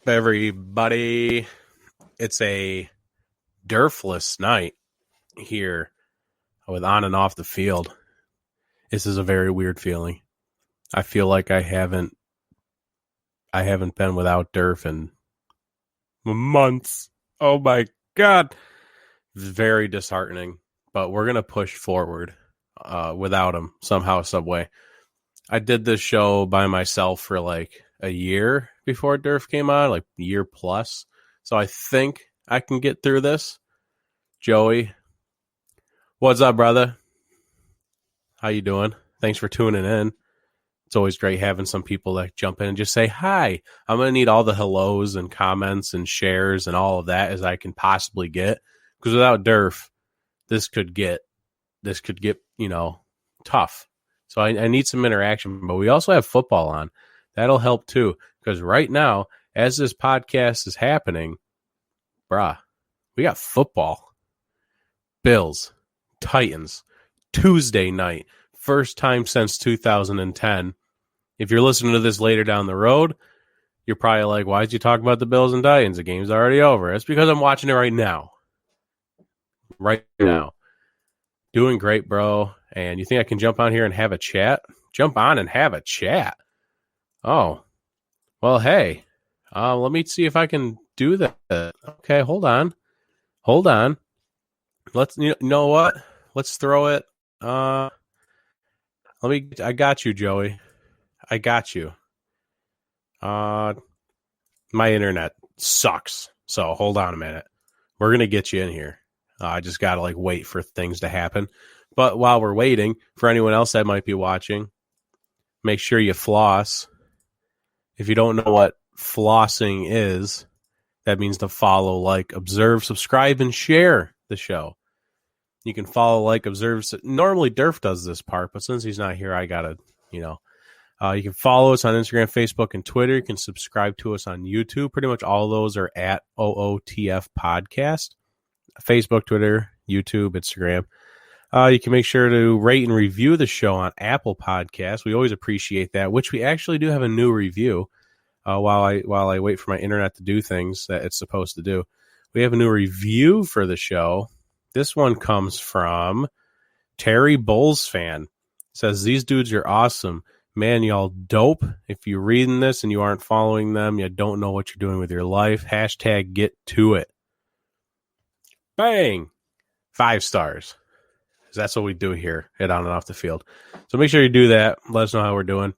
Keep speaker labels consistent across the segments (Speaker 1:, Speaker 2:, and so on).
Speaker 1: Everybody? It's a Derfless night here with on and off the field. This is a very weird feeling. I feel like I haven't been without Derf in months. Oh my God. It's very disheartening, but we're going to push forward without him somehow, some way. I did this show by myself for like a year before Derf came on, like a year plus. So I think I can get through this. Joey, what's up, brother? How you doing? Thanks for tuning in. It's always great having some people that jump in and just say hi. I'm going to need all the hellos and comments and shares and all of that as I can possibly get. Because without Derf, this could get, tough. So I need some interaction. But we also have football on. That'll help too. Because right now, as this podcast is happening, we got football. Bills, Titans, Tuesday night. First time since 2010. If you're listening to this later down the road, you're probably like, why'd you talk about the Bills and Titans? The game's already over. It's because I'm watching it right now. Right now. Doing great, bro. And you think I can jump on here and have a chat? Jump on and have a chat. Oh. Well, hey. Let me see if I can do that. Okay, hold on. Let's, you know what? Let's throw it. I got you, Joey. I got you. My internet sucks. So hold on a minute. We're going to get you in here. I just got to wait for things to happen. But while we're waiting, for anyone else that might be watching, make sure you floss. If you don't know what flossing is, that means to follow, observe, subscribe, and share the show. You can follow, observe. Normally, Derf does this part, but since he's not here, I got to, you can follow us on Instagram, Facebook, and Twitter. You can subscribe to us on YouTube. Pretty much all of those are at OOTF Podcast. Facebook, Twitter, YouTube, Instagram. You can make sure to rate and review the show on Apple Podcasts. We always appreciate that, which we actually do have a new review while I wait for my internet to do things that it's supposed to do. We have a new review for the show. This one comes from Terry Bulls fan. It says, these dudes are awesome. Man, y'all dope. If you're reading this and you aren't following them, you don't know what you're doing with your life. Hashtag get to it. Bang! 5 stars. That's what we do here at On and Off the Field. So make sure you do that. Let us know how we're doing.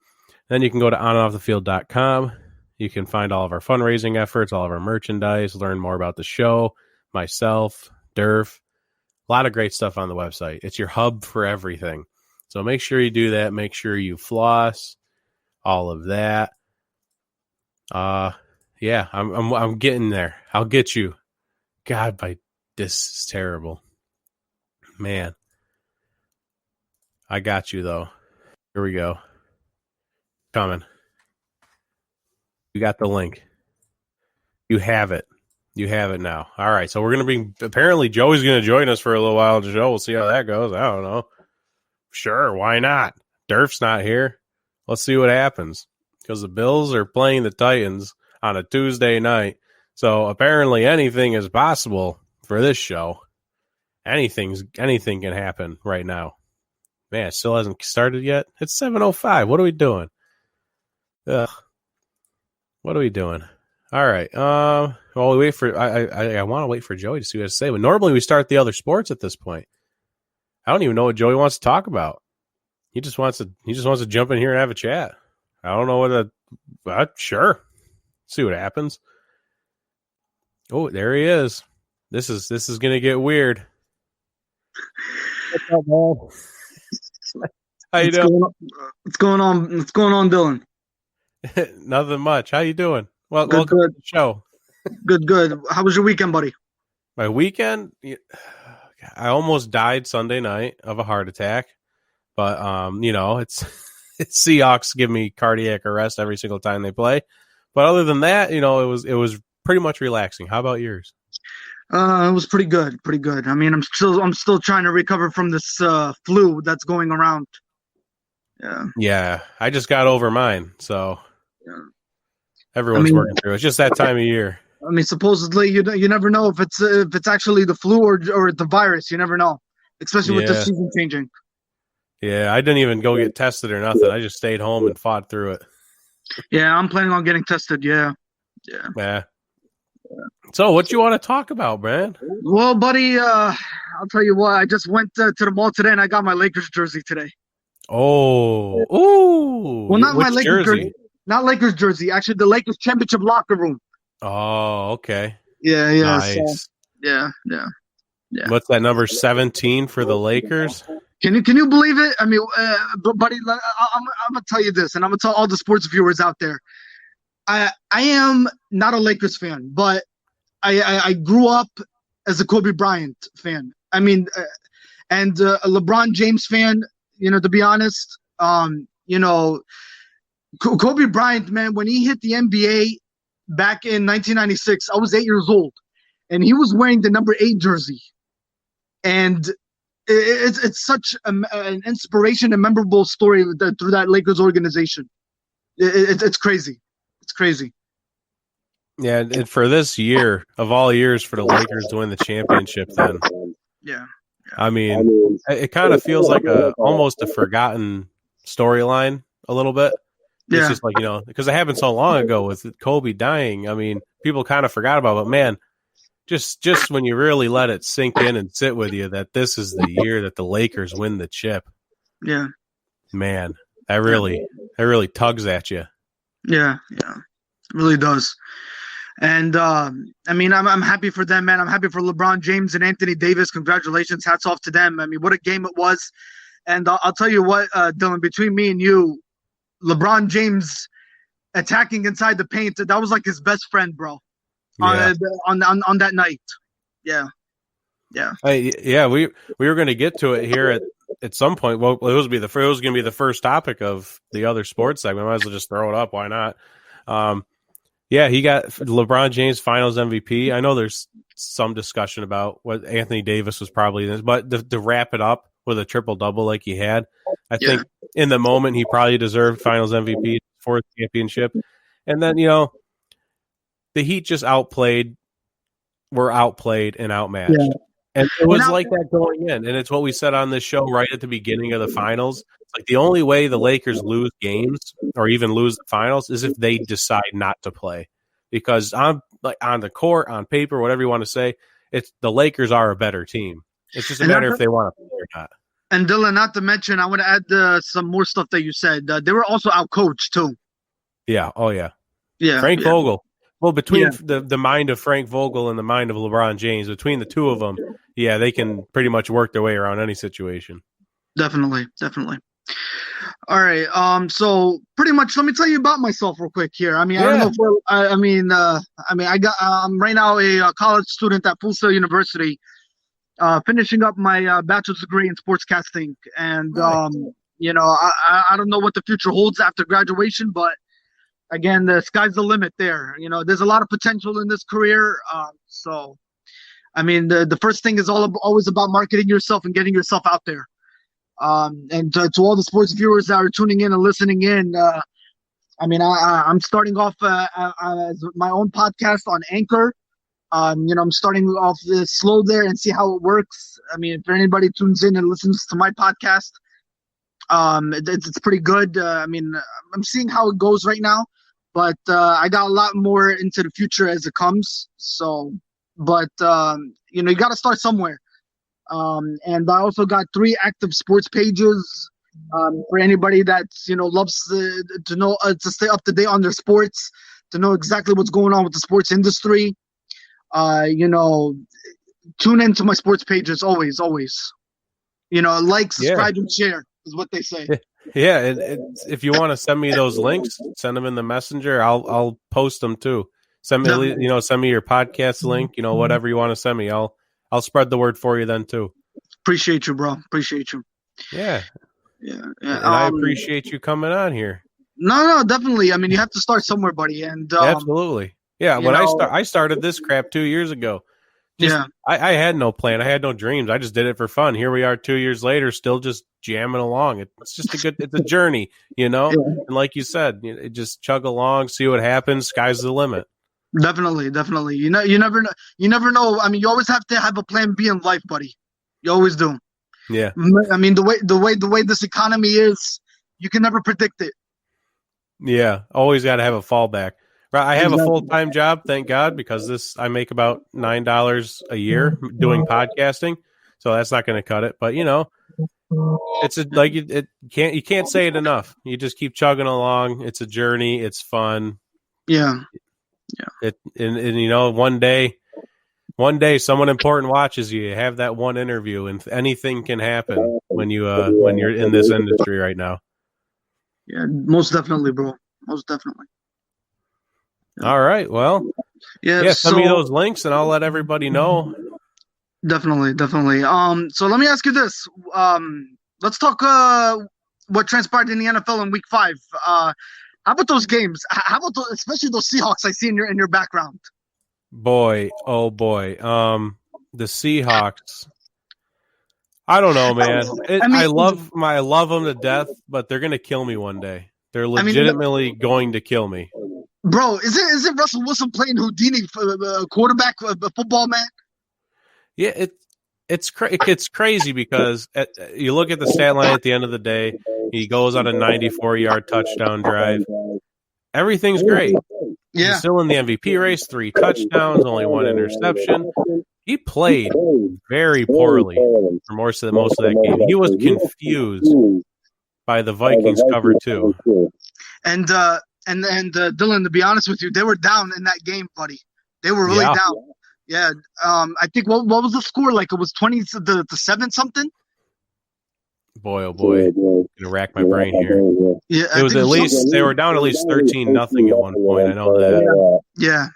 Speaker 1: Then you can go to onandoffthefield.com. You can find all of our fundraising efforts, all of our merchandise, learn more about the show, myself, Derf. A lot of great stuff on the website. It's your hub for everything. So make sure you do that. Make sure you floss, all of that. Yeah, I'm getting there. I'll get you. God, this is terrible. Man. I got you, though. Here we go. Coming. You got the link. You have it. You have it now. All right, so we're going to be... Apparently, Joey's going to join us for a little while on the show. We'll see how that goes. I don't know. Sure, why not? Derf's not here. Let's see what happens. Because the Bills are playing the Titans on a Tuesday night. So apparently anything is possible for this show. Anything can happen right now. Man, it still hasn't started yet. It's 7:05. What are we doing? Ugh. What are we doing? All right. Well, we wait for. I want to wait for Joey to see what to say. But normally we start the other sports at this point. I don't even know what Joey wants to talk about. He just wants to jump in here and have a chat. I don't know what. Sure. See what happens. Oh, there he is. This is gonna get weird. What's up, man? How you doing?
Speaker 2: What's going on, Dylan?
Speaker 1: Nothing much. How you doing? Well, welcome to the show.
Speaker 2: Good. How was your weekend, buddy?
Speaker 1: My weekend, I almost died Sunday night of a heart attack, but it's Seahawks give me cardiac arrest every single time they play. But other than that, it was pretty much relaxing. How about yours?
Speaker 2: It was pretty good. I mean, I'm still trying to recover from this flu that's going around.
Speaker 1: Yeah, I just got over mine, so Everyone's working through it. It's just that time of year.
Speaker 2: I mean, supposedly you never know if it's actually the flu or the virus. You never know, especially with the season changing.
Speaker 1: Yeah, I didn't even go get tested or nothing. I just stayed home and fought through it.
Speaker 2: Yeah, I'm planning on getting tested. Yeah.
Speaker 1: So, what you want to talk about, man?
Speaker 2: Well, buddy, I'll tell you what. I just went to the mall today and I got my Lakers jersey today.
Speaker 1: Oh, ooh!
Speaker 2: Well, not
Speaker 1: Which
Speaker 2: my Lakers jersey. Not Lakers jersey. Actually, the Lakers championship locker room.
Speaker 1: Oh, okay.
Speaker 2: Yeah.
Speaker 1: Nice.
Speaker 2: So, yeah.
Speaker 1: What's that, number 17 for the Lakers?
Speaker 2: Can you believe it? I mean, buddy, I'm gonna tell you this, and I'm gonna tell all the sports viewers out there. I am not a Lakers fan, but I grew up as a Kobe Bryant fan. I mean, and a LeBron James fan. You know, to be honest, you know, Kobe Bryant, man, when he hit the NBA back in 1996, I was 8 years old, and he was wearing the number 8 jersey, and it's such an inspiration and memorable story through that Lakers organization. It's crazy. It's crazy.
Speaker 1: Yeah, and for this year, of all years, for the Lakers to win the championship, then.
Speaker 2: Yeah.
Speaker 1: I mean, it kind of feels like almost a forgotten storyline a little bit. It's just like, you know, because it happened so long ago with Kobe dying. I mean, people kind of forgot about it. But, man, just when you really let it sink in and sit with you that this is the year that the Lakers win the chip.
Speaker 2: Yeah.
Speaker 1: Man, that really tugs at you.
Speaker 2: Yeah. It really does. And I mean, I'm happy for them, man. I'm happy for LeBron James and Anthony Davis. Congratulations, hats off to them. I mean, what a game it was. And I'll tell you what, Dylan, between me and you, LeBron James attacking inside the paint, that was like his best friend, bro. On that night. Yeah.
Speaker 1: Hey, we were going to get to it here at some point. Well, it was going to be the first topic of the other sports segment. Might as well just throw it up. Why not? Yeah, he got LeBron James Finals MVP. I know there's some discussion about what Anthony Davis was probably this, but to wrap it up with a triple-double like he had, I think in the moment he probably deserved Finals MVP, fourth championship. And then, you know, the Heat just were outplayed and outmatched. Yeah. And it was like that going in. And it's what we said on this show right at the beginning of the finals. It's like the only way the Lakers lose games or even lose the finals is if they decide not to play. Because on the court, on paper, whatever you want to say, the Lakers are a better team. It's just a matter if they want to play or not.
Speaker 2: And Dylan, not to mention, I want to add some more stuff that you said. They were also outcoached too.
Speaker 1: Yeah. Oh, yeah.
Speaker 2: Yeah.
Speaker 1: Frank Vogel. Well, between the mind of Frank Vogel and the mind of LeBron James, between the two of them, yeah, they can pretty much work their way around any situation. Definitely.
Speaker 2: All right. So pretty much, let me tell you about myself real quick here. I mean, I don't know if I'm right now a college student at Full Sail University, finishing up my bachelor's degree in sportscasting, and you know, I don't know what the future holds after graduation, but again, the sky's the limit there. You know, there's a lot of potential in this career. So, I mean, the first thing is always about marketing yourself and getting yourself out there. And to all the sports viewers that are tuning in and listening in, I mean, I'm starting off as my own podcast on Anchor. You know, I'm starting off slow there and see how it works. I mean, if anybody tunes in and listens to my podcast, it's pretty good. I mean, I'm seeing how it goes right now, but I got a lot more into the future as it comes. So, but you know, you got to start somewhere. And I also got 3 active sports pages for anybody that's, you know, loves to know to stay up to date on their sports, to know exactly what's going on with the sports industry. You know, tune into my sports pages always. You know, like, subscribe, and share is what they say.
Speaker 1: Yeah, if you want to send me those links, send them in the messenger. I'll post them too. Send me, you know, send me your podcast link. You know, whatever you want to send me, I'll spread the word for you then too.
Speaker 2: Appreciate you, bro. Appreciate you.
Speaker 1: Yeah. And I appreciate you coming on here.
Speaker 2: No, definitely. I mean, you have to start somewhere, buddy. And
Speaker 1: absolutely. Yeah, when I started this crap 2 years ago. I had no plan. I had no dreams. I just did it for fun. Here we are 2 years later, still just jamming along. It's just it's a journey, you know?
Speaker 2: Yeah.
Speaker 1: And like you said, just chug along, see what happens. Sky's the limit.
Speaker 2: Definitely. You never know. I mean, you always have to have a plan B in life, buddy. You always do.
Speaker 1: Yeah.
Speaker 2: I mean, the way this economy is, you can never predict it.
Speaker 1: Yeah. Always got to have a fallback. Right. I have a full-time job, thank God, because I make about $9 a year doing podcasting. So that's not going to cut it. But, it's you can't say it enough. You just keep chugging along. It's a journey. It's fun.
Speaker 2: Yeah.
Speaker 1: And one day someone important watches you. You have that one interview, and anything can happen when you're in this industry right now.
Speaker 2: Yeah, most definitely, bro. Most definitely.
Speaker 1: Yeah. All right. Well, send me those links, and I'll let everybody know.
Speaker 2: Definitely. So let me ask you this. Let's talk what transpired in the NFL in Week 5. How about those games? How about especially those Seahawks I see in your background?
Speaker 1: Boy, oh boy. The Seahawks. I don't know, man. I love them to death, but they're gonna kill me one day. They're legitimately going to kill me.
Speaker 2: Bro, is it Russell Wilson playing Houdini quarterback football, man?
Speaker 1: Yeah, it's crazy because you look at the stat line at the end of the day. He goes on a 94-yard touchdown drive. Everything's great.
Speaker 2: Yeah.
Speaker 1: He's still in the MVP race, 3 touchdowns, only 1 interception. He played very poorly for most of that game. He was confused by the Vikings cover 2.
Speaker 2: And Dylan, to be honest with you, they were down in that game, buddy. They were really down. Yeah. I think what was the score like? It was 20 to 7 something.
Speaker 1: Boy, oh boy, I'm gonna rack my brain here.
Speaker 2: Yeah,
Speaker 1: it was at least they were down at least 13-0 at one point. I know that.
Speaker 2: Yeah.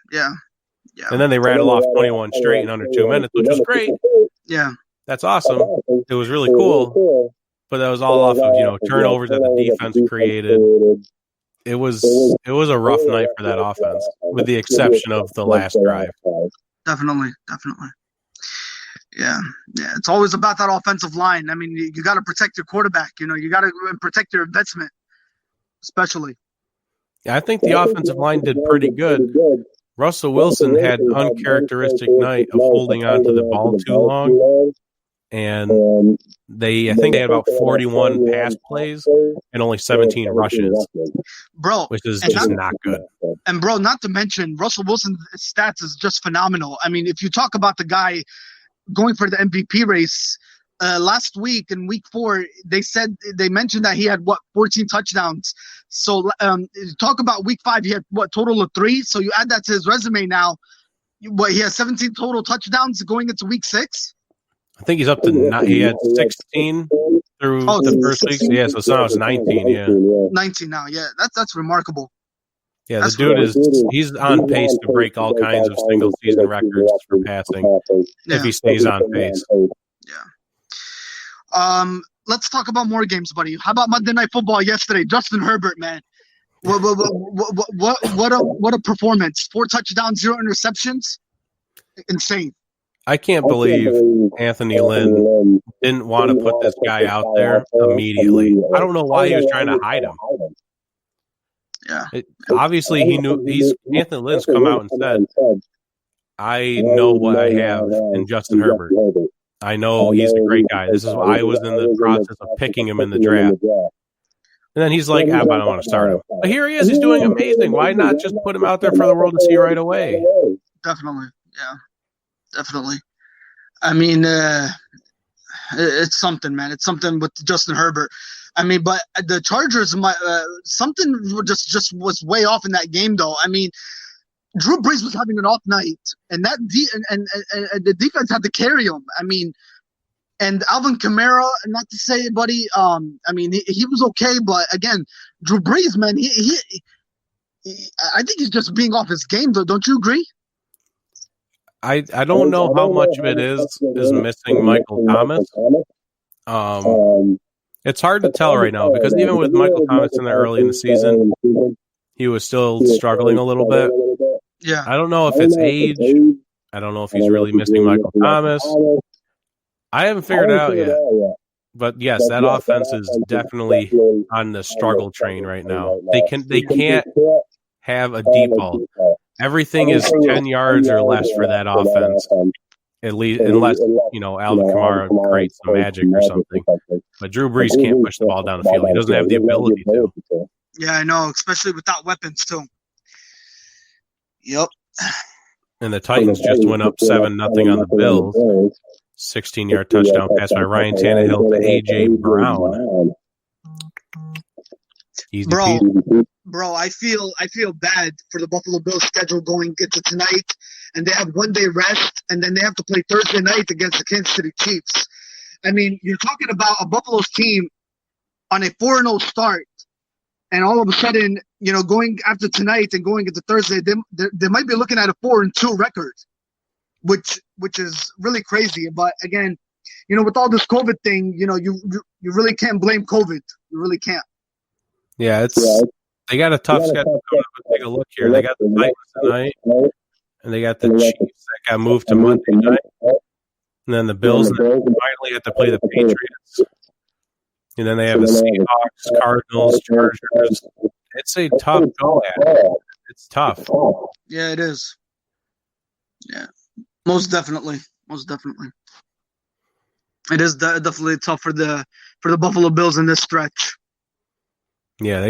Speaker 1: And then they rattled off 21 straight in under 2 minutes, which was great.
Speaker 2: Yeah,
Speaker 1: that's awesome. It was really cool, but that was all off of turnovers that the defense created. It was a rough night for that offense, with the exception of the last drive.
Speaker 2: Definitely. Yeah. It's always about that offensive line. I mean, you got to protect your quarterback. You got to protect your investment, especially.
Speaker 1: Yeah, I think the offensive line did pretty good. Russell Wilson had an uncharacteristic night of holding on to the ball too long, and I think they had about 41 pass plays and only 17 rushes,
Speaker 2: bro,
Speaker 1: which is just not good.
Speaker 2: And bro, not to mention Russell Wilson's stats is just phenomenal. I mean, if you talk about the guy going for the MVP race last week in Week 4, they mentioned that he had 14 touchdowns. So talk about Week 5, he had total of 3. So you add that to his resume now. He has 17 total touchdowns going into Week 6.
Speaker 1: I think he's up to he had 16 through the first week. Yeah, so now it's 19. Yeah,
Speaker 2: 19 now. Yeah, that's remarkable.
Speaker 1: Yeah, the dude he's on pace to break all kinds of single season records for passing if he stays on pace.
Speaker 2: Yeah. Let's talk about more games, buddy. How about Monday Night Football yesterday? Justin Herbert, man. What a performance. 4 touchdowns, 0 interceptions. Insane.
Speaker 1: I can't believe Anthony Lynn didn't want to put this guy out there immediately. I don't know why he was trying to hide him.
Speaker 2: Yeah.
Speaker 1: Obviously, he knew. Anthony Lynn's come out and said, "I know what I have in Justin Herbert. I know he's a great guy. This is why I was in the process of picking him in the draft." And then he's like, I don't want to start him. But here he is. He's doing amazing. Why not just put him out there for the world to see right away?
Speaker 2: Definitely. Yeah. Definitely. I mean, it's something, man. It's something with Justin Herbert. I mean, but the Chargers, something just was way off in that game, though. I mean, Drew Brees was having an off night, and and the defense had to carry him. I mean, and Alvin Kamara, not to say it, buddy. I mean, he was okay, but again, Drew Brees, man, I think he's just being off his game, though. Don't you agree?
Speaker 1: I don't know how much of it is missing Michael Thomas. It's hard to tell right now because even with Michael Thomas in there early in the season, he was still struggling a little bit.
Speaker 2: Yeah.
Speaker 1: I don't know if it's age. I don't know if he's really missing Michael Thomas. I haven't figured it out yet. But yes, that offense is definitely on the struggle train right now. They can't have a deep ball. Everything is 10 yards or less for that offense. At least, unless, Alvin Kamara creates some magic or something. But Drew Brees can't push the ball down the field. He doesn't have the ability to.
Speaker 2: Yeah, I know, especially without weapons, too. Yep.
Speaker 1: And the Titans just went up 7-0 on the Bills. 16-yard touchdown pass by Ryan Tannehill to A.J. Brown. Easy peasy.
Speaker 2: Bro, I feel bad for the Buffalo Bills schedule going into tonight, and they have 1 day rest, and then they have to play Thursday night against the Kansas City Chiefs. I mean, you're talking about a Buffalo's team on a 4-0 start, and all of a sudden, going after tonight and going into Thursday, they might be looking at a 4-2 record, which is really crazy. But again, with all this COVID thing, you really can't blame COVID. You really can't.
Speaker 1: Yeah, they got a tough schedule. Take a look here. They got the Titans tonight, and they got the Chiefs that got moved to Monday night, and then the Bills finally have to play the Patriots, and then they have the Seahawks, Cardinals, Chargers. It's a tough go at it. It's tough.
Speaker 2: Yeah, it is. Yeah, most definitely. It is definitely tough for the Buffalo Bills in this stretch.
Speaker 1: Yeah,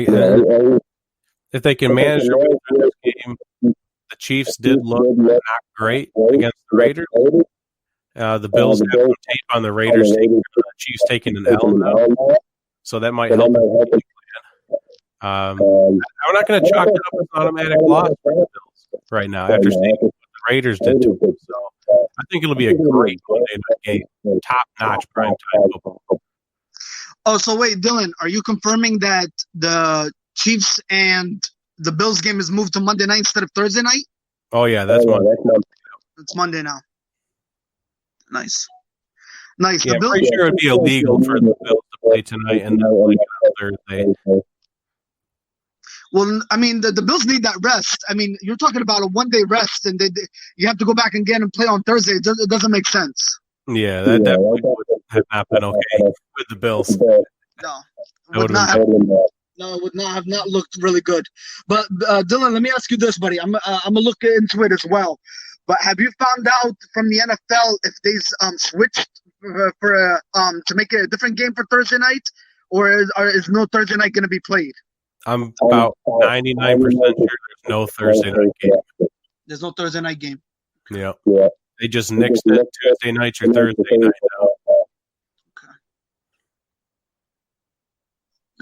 Speaker 1: if they can manage their way through this game, the Chiefs did look not great against the Raiders. The Bills have some tape on the Raiders, Chiefs taking an L now, so that might help. I'm not going to chalk it up as an automatic loss for the Bills right now after seeing what the Raiders did to them. So I think it'll be a great Monday night game, top-notch primetime football.
Speaker 2: Oh, so wait, Dylan, are you confirming that the Chiefs and the Bills game is moved to Monday night instead of Thursday night?
Speaker 1: Oh, yeah, that's Monday.
Speaker 2: It's Monday now. Nice.
Speaker 1: Yeah, I'm pretty sure it would be illegal for the Bills to play tonight and then play on Thursday.
Speaker 2: Well, I mean, the Bills need that rest. I mean, you're talking about a 1 day rest, and you have to go back again and play on Thursday. It doesn't make sense.
Speaker 1: Yeah, that definitely would have not been okay with the Bills.
Speaker 2: No, it would not have looked really good. But Dylan, let me ask you this, buddy. I'm gonna look into it as well. But have you found out from the NFL if they switched for to make it a different game for Thursday night, or is no Thursday night going to be played?
Speaker 1: I'm about 99% sure there's no Thursday night game.
Speaker 2: There's no Thursday night game.
Speaker 1: Yeah. They just nixed it Tuesday night or Thursday night now.
Speaker 2: Okay.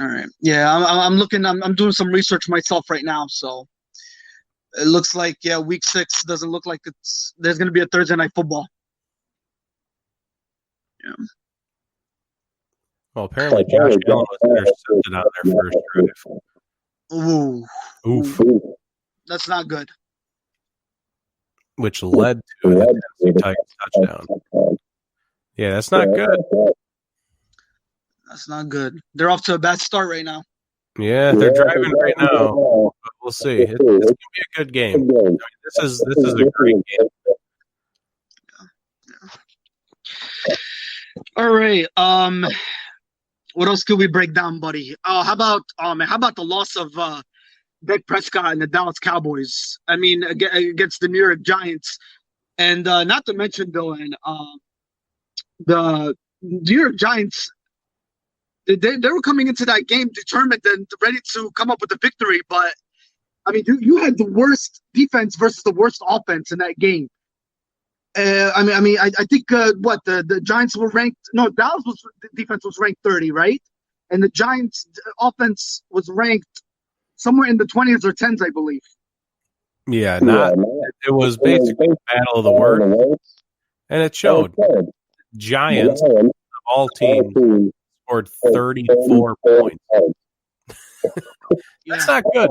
Speaker 2: All right. Yeah, I'm looking. I'm doing some research myself right now. So it looks like week 6 doesn't look like there's going to be a Thursday night football. Yeah.
Speaker 1: Well, apparently Josh Allen was intercepted on their first drive.
Speaker 2: Oof. That's not good.
Speaker 1: Which led to the Tennessee Titans touchdown. Yeah, that's not good.
Speaker 2: That's not good. They're off to a bad start right now.
Speaker 1: Yeah, they're driving right now. But we'll see. It's going to be a good game. I mean, this is a great game.
Speaker 2: Yeah. All right. What else could we break down, buddy? How about the loss of Dak Prescott and the Dallas Cowboys? I mean, against the New York Giants, and not to mention, Dylan, the New York Giants. They were coming into that game determined and ready to come up with a victory, but I mean, you had the worst defense versus the worst offense in that game. I think the Giants were ranked. No, Dallas defense was ranked 30, right? And the Giants offense was ranked somewhere in the 20s or 10s, I believe.
Speaker 1: Yeah, it was basically a battle of the worst, and it showed. Giants of all teams scored 34 points. That's not good.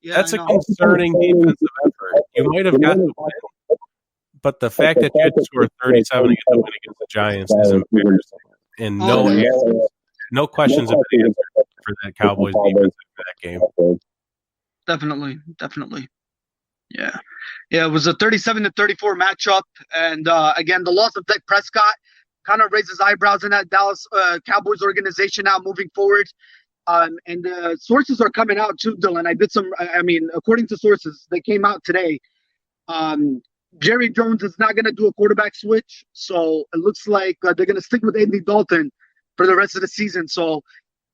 Speaker 2: Yeah,
Speaker 1: that's a concerning defensive effort. You might have gotten the win, but the fact that you had to score 37 to get the win against the Giants is embarrassing. And no questions have been answered for that Cowboys defense after that game.
Speaker 2: Definitely. Yeah. Yeah, it was a 37-34 matchup. And again, the loss of Dak Prescott kind of raises eyebrows in that Dallas Cowboys organization now moving forward. And sources are coming out too, Dylan. I mean, according to sources, they came out today. Um, Jerry Jones is not going to do a quarterback switch. So it looks like they're going to stick with Andy Dalton for the rest of the season. So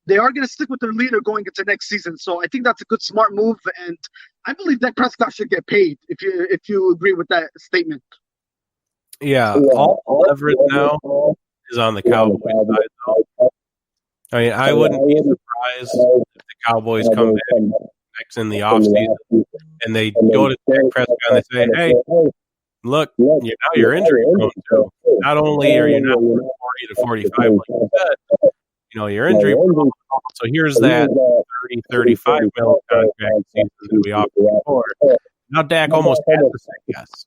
Speaker 2: they are going to stick with their leader going into next season. So I think that's a good, smart move. And I believe that Prescott should get paid if you agree with that statement.
Speaker 1: Yeah, all the leverage now is on the Cowboys side, though. I mean, I wouldn't be surprised if the Cowboys come back next in the offseason and they go to Dak Prescott and they say, hey, look, you're injury prone too. Not only are you not 40 to 45 like you said, you're injury prone. So here's that 30, 35 mil contract season that we offered before. Now Dak almost has to say yes.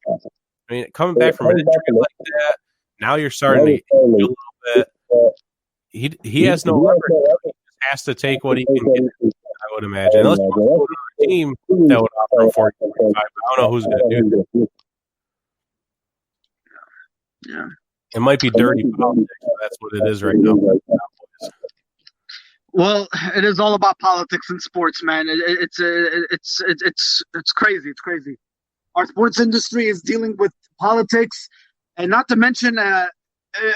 Speaker 1: I mean, coming back from an injury like that, now you're starting to a little bit. He has no leverage. He just has to take what he can get, I would imagine. Unless you go to a team that would offer him 40, 45. I don't know who's going to do that.
Speaker 2: Yeah.
Speaker 1: It might be dirty politics, but that's what it is right now.
Speaker 2: Well, it is all about politics in sports, man. It's crazy. It's crazy. Our sports industry is dealing with politics, and not to mention, I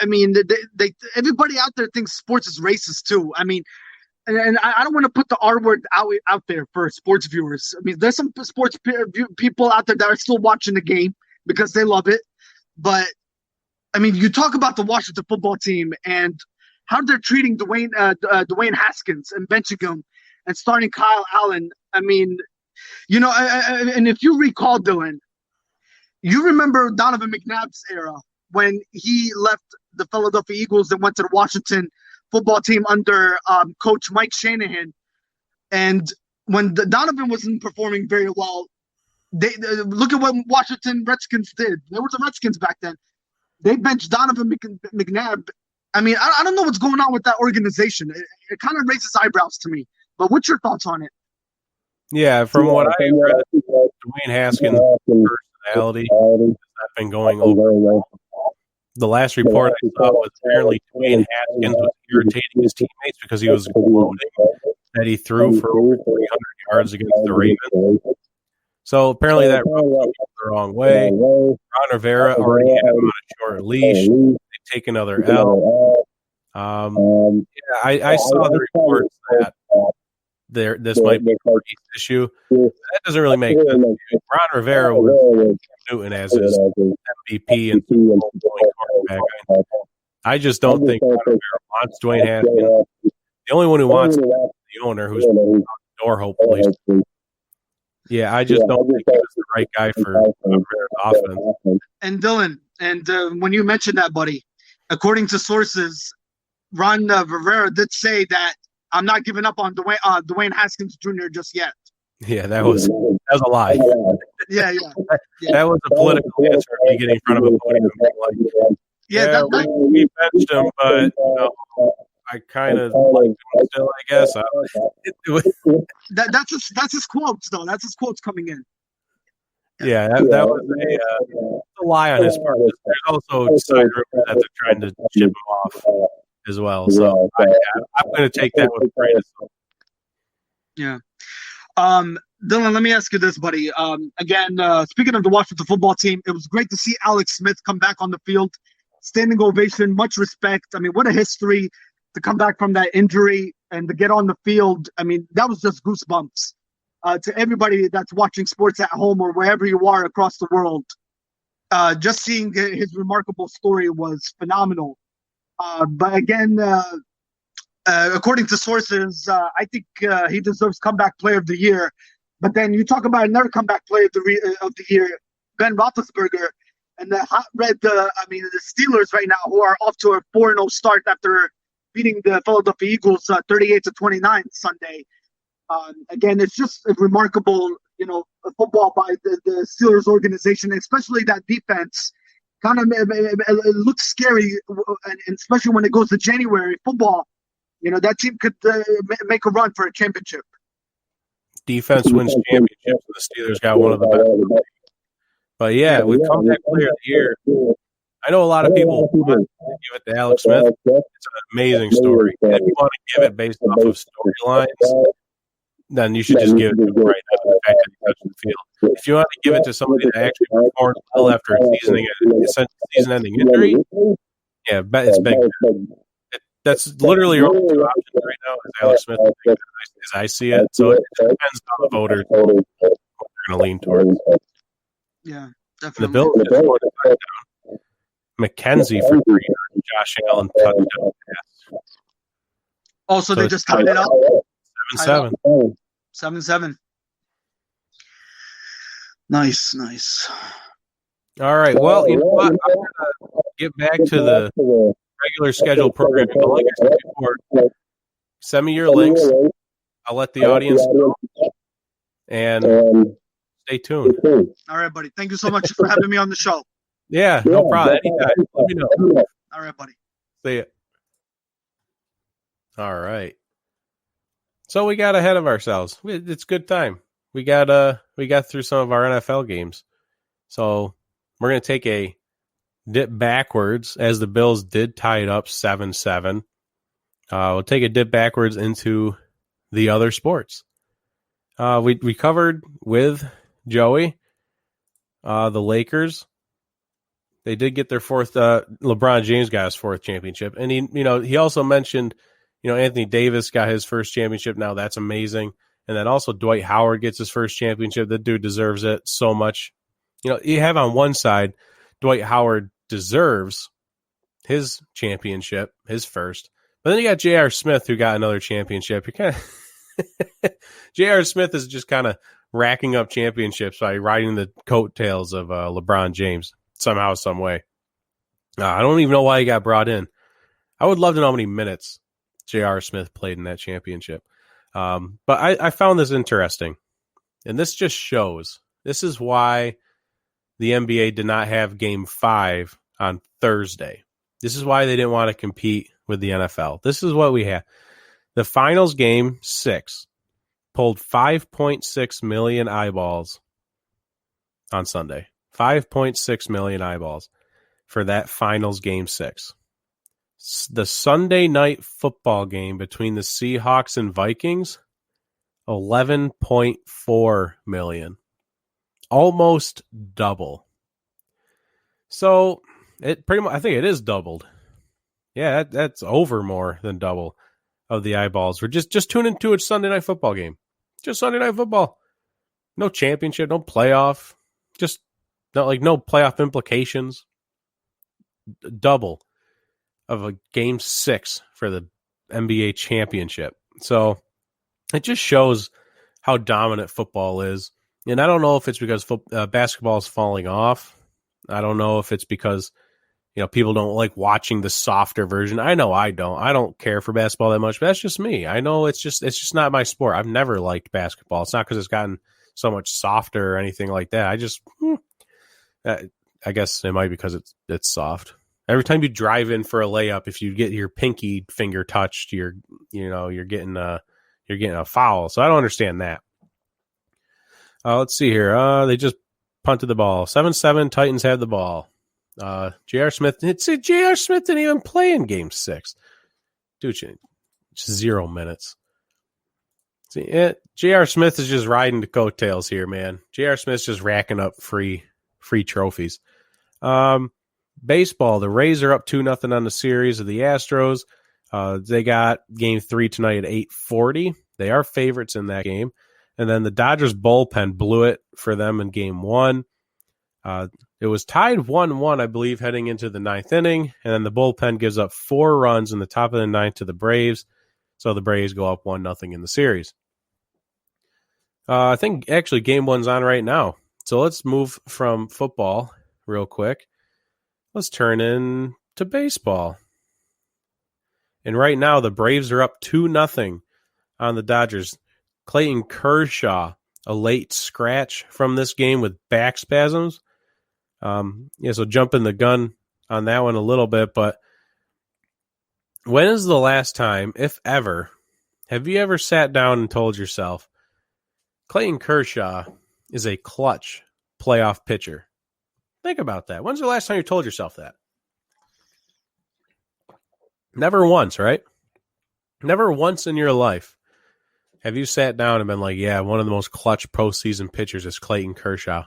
Speaker 2: mean, everybody out there thinks sports is racist too. I mean, and I don't want to put the R word out there for sports viewers. I mean, there's some sports people out there that are still watching the game because they love it, but I mean, you talk about the Washington football team and how they're treating Dwayne Haskins and benching him and starting Kyle Allen. I mean, and if you recall, Dylan, you remember Donovan McNabb's era when he left the Philadelphia Eagles and went to the Washington football team under Coach Mike Shanahan. And when Donovan wasn't performing very well, look at what Washington Redskins did. They were the Redskins back then. They benched Donovan McNabb. I mean, I don't know what's going on with that organization. It kind of raises eyebrows to me. But what's your thoughts on it?
Speaker 1: Yeah, from what I read, Dwayne Haskins' personality has been going over. The last report I saw was apparently Dwayne Haskins was irritating his teammates because he was gloating that he threw for over 300 yards against the Ravens. So apparently that rubbed him the wrong way. Ron Rivera already had him on a short leash. They take another L. I saw the reports that this might be a race issue. That doesn't really make sense. Ron Rivera was Newton as his MVP and Super Bowl quarterback. I just don't think Ron Rivera wants Dwayne Haskins. The only one who wants him is the owner, who's out the door, hopefully. Yeah, I just don't think he was the right guy for Rivera's offense.
Speaker 2: And Dylan, when you mentioned that, buddy, according to sources, Ron Rivera did say that I'm not giving up on Dwayne Haskins Jr. just yet.
Speaker 1: Yeah, that was a lie.
Speaker 2: Yeah.
Speaker 1: That was a political answer for me getting in front of a podium and being like, we benched him, but I kind of like him still, I guess.
Speaker 2: That's his quotes, though. That's his quotes coming in.
Speaker 1: Yeah, that was a lie on his part. There's also side rumors that they're trying to ship him off as well. So I'm going to take that with a grain of salt.
Speaker 2: Yeah. Dylan, let me ask you this, buddy. Again, speaking of the Washington football team, it was great to see Alex Smith come back on the field. Standing ovation, much respect. I mean, what a history to come back from that injury and to get on the field. I mean, that was just goosebumps to everybody that's watching sports at home or wherever you are across the world. Just seeing his remarkable story was phenomenal. But again, according to sources, I think he deserves comeback player of the year. But then you talk about another comeback player of the year, Ben Roethlisberger, and the the Steelers right now, who are off to a 4-0 start after beating the Philadelphia Eagles 38-29 Sunday. Again, it's just a remarkable, football by the Steelers organization, especially that defense. Kind of it looks scary, and especially when it goes to January football. That team could make a run for a championship.
Speaker 1: defense wins championships, and the Steelers got one of the best. But yeah, with comeback player of the year, I know a lot of people want to give it to Alex Smith. It's an amazing story. And if you want to give it based off of storylines, then you should just give it to him right now. The fact that he touched the field. If you want to give it to somebody that actually performed well after a season-ending injury, yeah, it's big. That's literally your only two options right now is Alex Smith, as I see it. So it depends on the voters what they're going to lean towards.
Speaker 2: Yeah, definitely.
Speaker 1: The Bills just scored a touchdown. McKenzie for 3 yards. Josh Allen touchdown pass.
Speaker 2: Oh, so they just tied it up?
Speaker 1: 7-7.
Speaker 2: 7-7. Nice.
Speaker 1: All right. Well, you know what? I'm going to get back to the regular scheduled programming. But like I said before, send me your links. I'll let the audience know. And stay tuned.
Speaker 2: All right, buddy. Thank you so much for having me on the show.
Speaker 1: Yeah, no problem. Anytime. Let me know.
Speaker 2: All right, buddy.
Speaker 1: See ya. All right. So we got ahead of ourselves. It's good time. We got through some of our NFL games. So we're going to take a dip backwards as the Bills did tie it up 7-7. We'll take a dip backwards into the other sports. We covered with Joey the Lakers. They did get their fourth. LeBron James got his fourth championship, and he also mentioned, Anthony Davis got his first championship. Now that's amazing, and then also Dwight Howard gets his first championship. That dude deserves it so much. You have on one side, Dwight Howard deserves his championship, his first, but then you got J.R. Smith who got another championship. You kind of J.R. Smith is just kind of racking up championships by riding the coattails of LeBron James. Somehow, some way. I don't even know why he got brought in. I would love to know how many minutes J.R. Smith played in that championship. But I found this interesting. And this just shows. This is why the NBA did not have Game 5 on Thursday. This is why they didn't want to compete with the NFL. This is what we have. The finals Game 6 pulled 5.6 million eyeballs on Sunday. 5.6 million eyeballs for that finals Game 6. The Sunday night football game between the Seahawks and Vikings, 11.4 million. Almost double. So it pretty much, I think it is doubled. Yeah, that's over more than double of the eyeballs. We're just tune into a Sunday night football game. Just Sunday night football. No championship, no playoff. Just no playoff implications. Double of a Game 6 for the NBA championship. So it just shows how dominant football is. And I don't know if it's because basketball is falling off. I don't know if it's because people don't like watching the softer version. I know I don't. I don't care for basketball that much, but that's just me. I know it's just not my sport. I've never liked basketball. It's not because it's gotten so much softer or anything like that. I guess it might be because it's soft. Every time you drive in for a layup, if you get your pinky finger touched, you're getting a foul. So I don't understand that. Let's see here. They just punted the ball. 7-7. Titans had the ball. J.R. Smith. J.R. Smith didn't even play in Game 6. Dude, just 0 minutes. See, J.R. Smith is just riding the coattails here, man. J.R. Smith's just racking up free trophies. Baseball, the Rays are up 2-0 on the series of the Astros. They got Game 3 tonight at 8:40. They are favorites in that game. And then the Dodgers bullpen blew it for them in Game 1. It was tied 1-1, I believe, heading into the ninth inning. And then the bullpen gives up 4 runs in the top of the ninth to the Braves. So the Braves go up 1-0 in the series. I think actually Game 1's on right now. So let's move from football real quick. Let's turn in to baseball. And right now the Braves are up 2-0 on the Dodgers. Clayton Kershaw, a late scratch from this game with back spasms. So jumping the gun on that one a little bit, but when is the last time, if ever, have you ever sat down and told yourself, Clayton Kershaw is a clutch playoff pitcher. Think about that. When's the last time you told yourself that? Never once, right? Never once in your life have you sat down and been like, yeah, one of the most clutch postseason pitchers is Clayton Kershaw.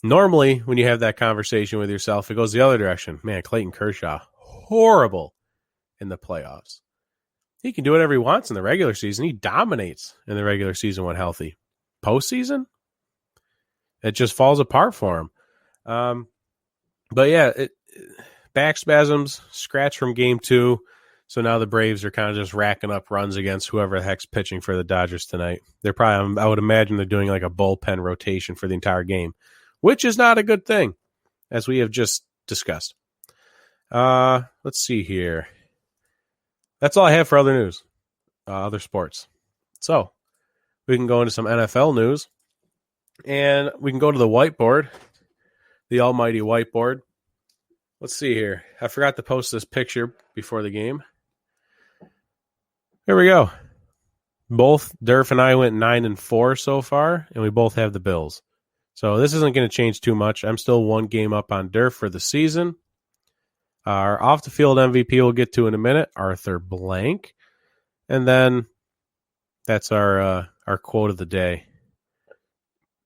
Speaker 1: Normally, when you have that conversation with yourself, it goes the other direction. Man, Clayton Kershaw, horrible in the playoffs. He can do whatever he wants in the regular season. He dominates in the regular season when healthy. Postseason, it just falls apart for him. But yeah, back spasms, scratch from game 2. So now the Braves are kind of just racking up runs against whoever the heck's pitching for the Dodgers tonight. They're probably, I would imagine they're doing like a bullpen rotation for the entire game, which is not a good thing, as we have just discussed. Let's see here. That's all I have for other news, other sports. So we can go into some NFL news, and we can go to the whiteboard, the almighty whiteboard. Let's see here. I forgot to post this picture before the game. Here we go. Both Derf and I went 9-4 so far, and we both have the Bills. So this isn't going to change too much. I'm still one game up on Derf for the season. Our off-the-field MVP we'll get to in a minute, Arthur Blank. And then that's our quote of the day.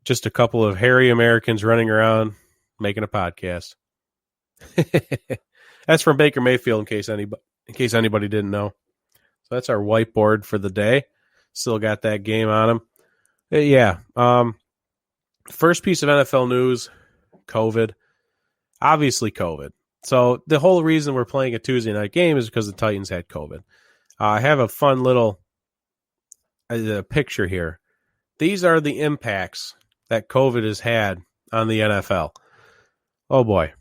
Speaker 1: Just a couple of hairy Americans running around making a podcast. That's from Baker Mayfield, in case anybody didn't know. So that's our whiteboard for the day. Still got that game on them. Yeah. First piece of NFL news, COVID. Obviously COVID. So the whole reason we're playing a Tuesday night game is because the Titans had COVID. I have a fun little picture here. These are the impacts that COVID has had on the NFL. Oh, boy.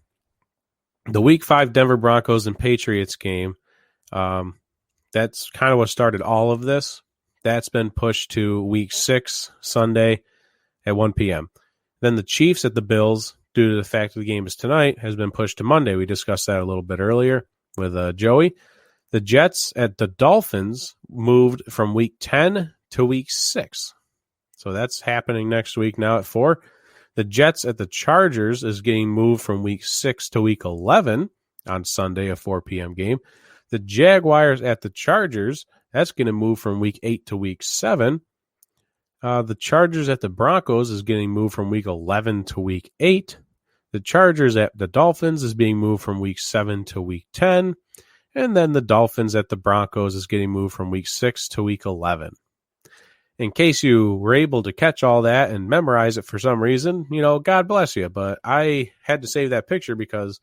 Speaker 1: The Week 5 Denver Broncos and Patriots game, that's kind of what started all of this. That's been pushed to Week 6, Sunday at 1 p.m. Then the Chiefs at the Bills, due to the fact that the game is tonight, has been pushed to Monday. We discussed that a little bit earlier with Joey. The Jets at the Dolphins moved from Week 10 to Week 6. So that's happening next week now at 4. The Jets at the Chargers is getting moved from Week 6 to Week 11 on Sunday, a 4 p.m. game. The Jaguars at the Chargers, that's going to move from Week 8 to Week 7. The Chargers at the Broncos is getting moved from Week 11 to Week 8. The Chargers at the Dolphins is being moved from Week 7 to Week 10. And then the Dolphins at the Broncos is getting moved from Week 6 to Week 11. In case you were able to catch all that and memorize it for some reason, God bless you. But I had to save that picture because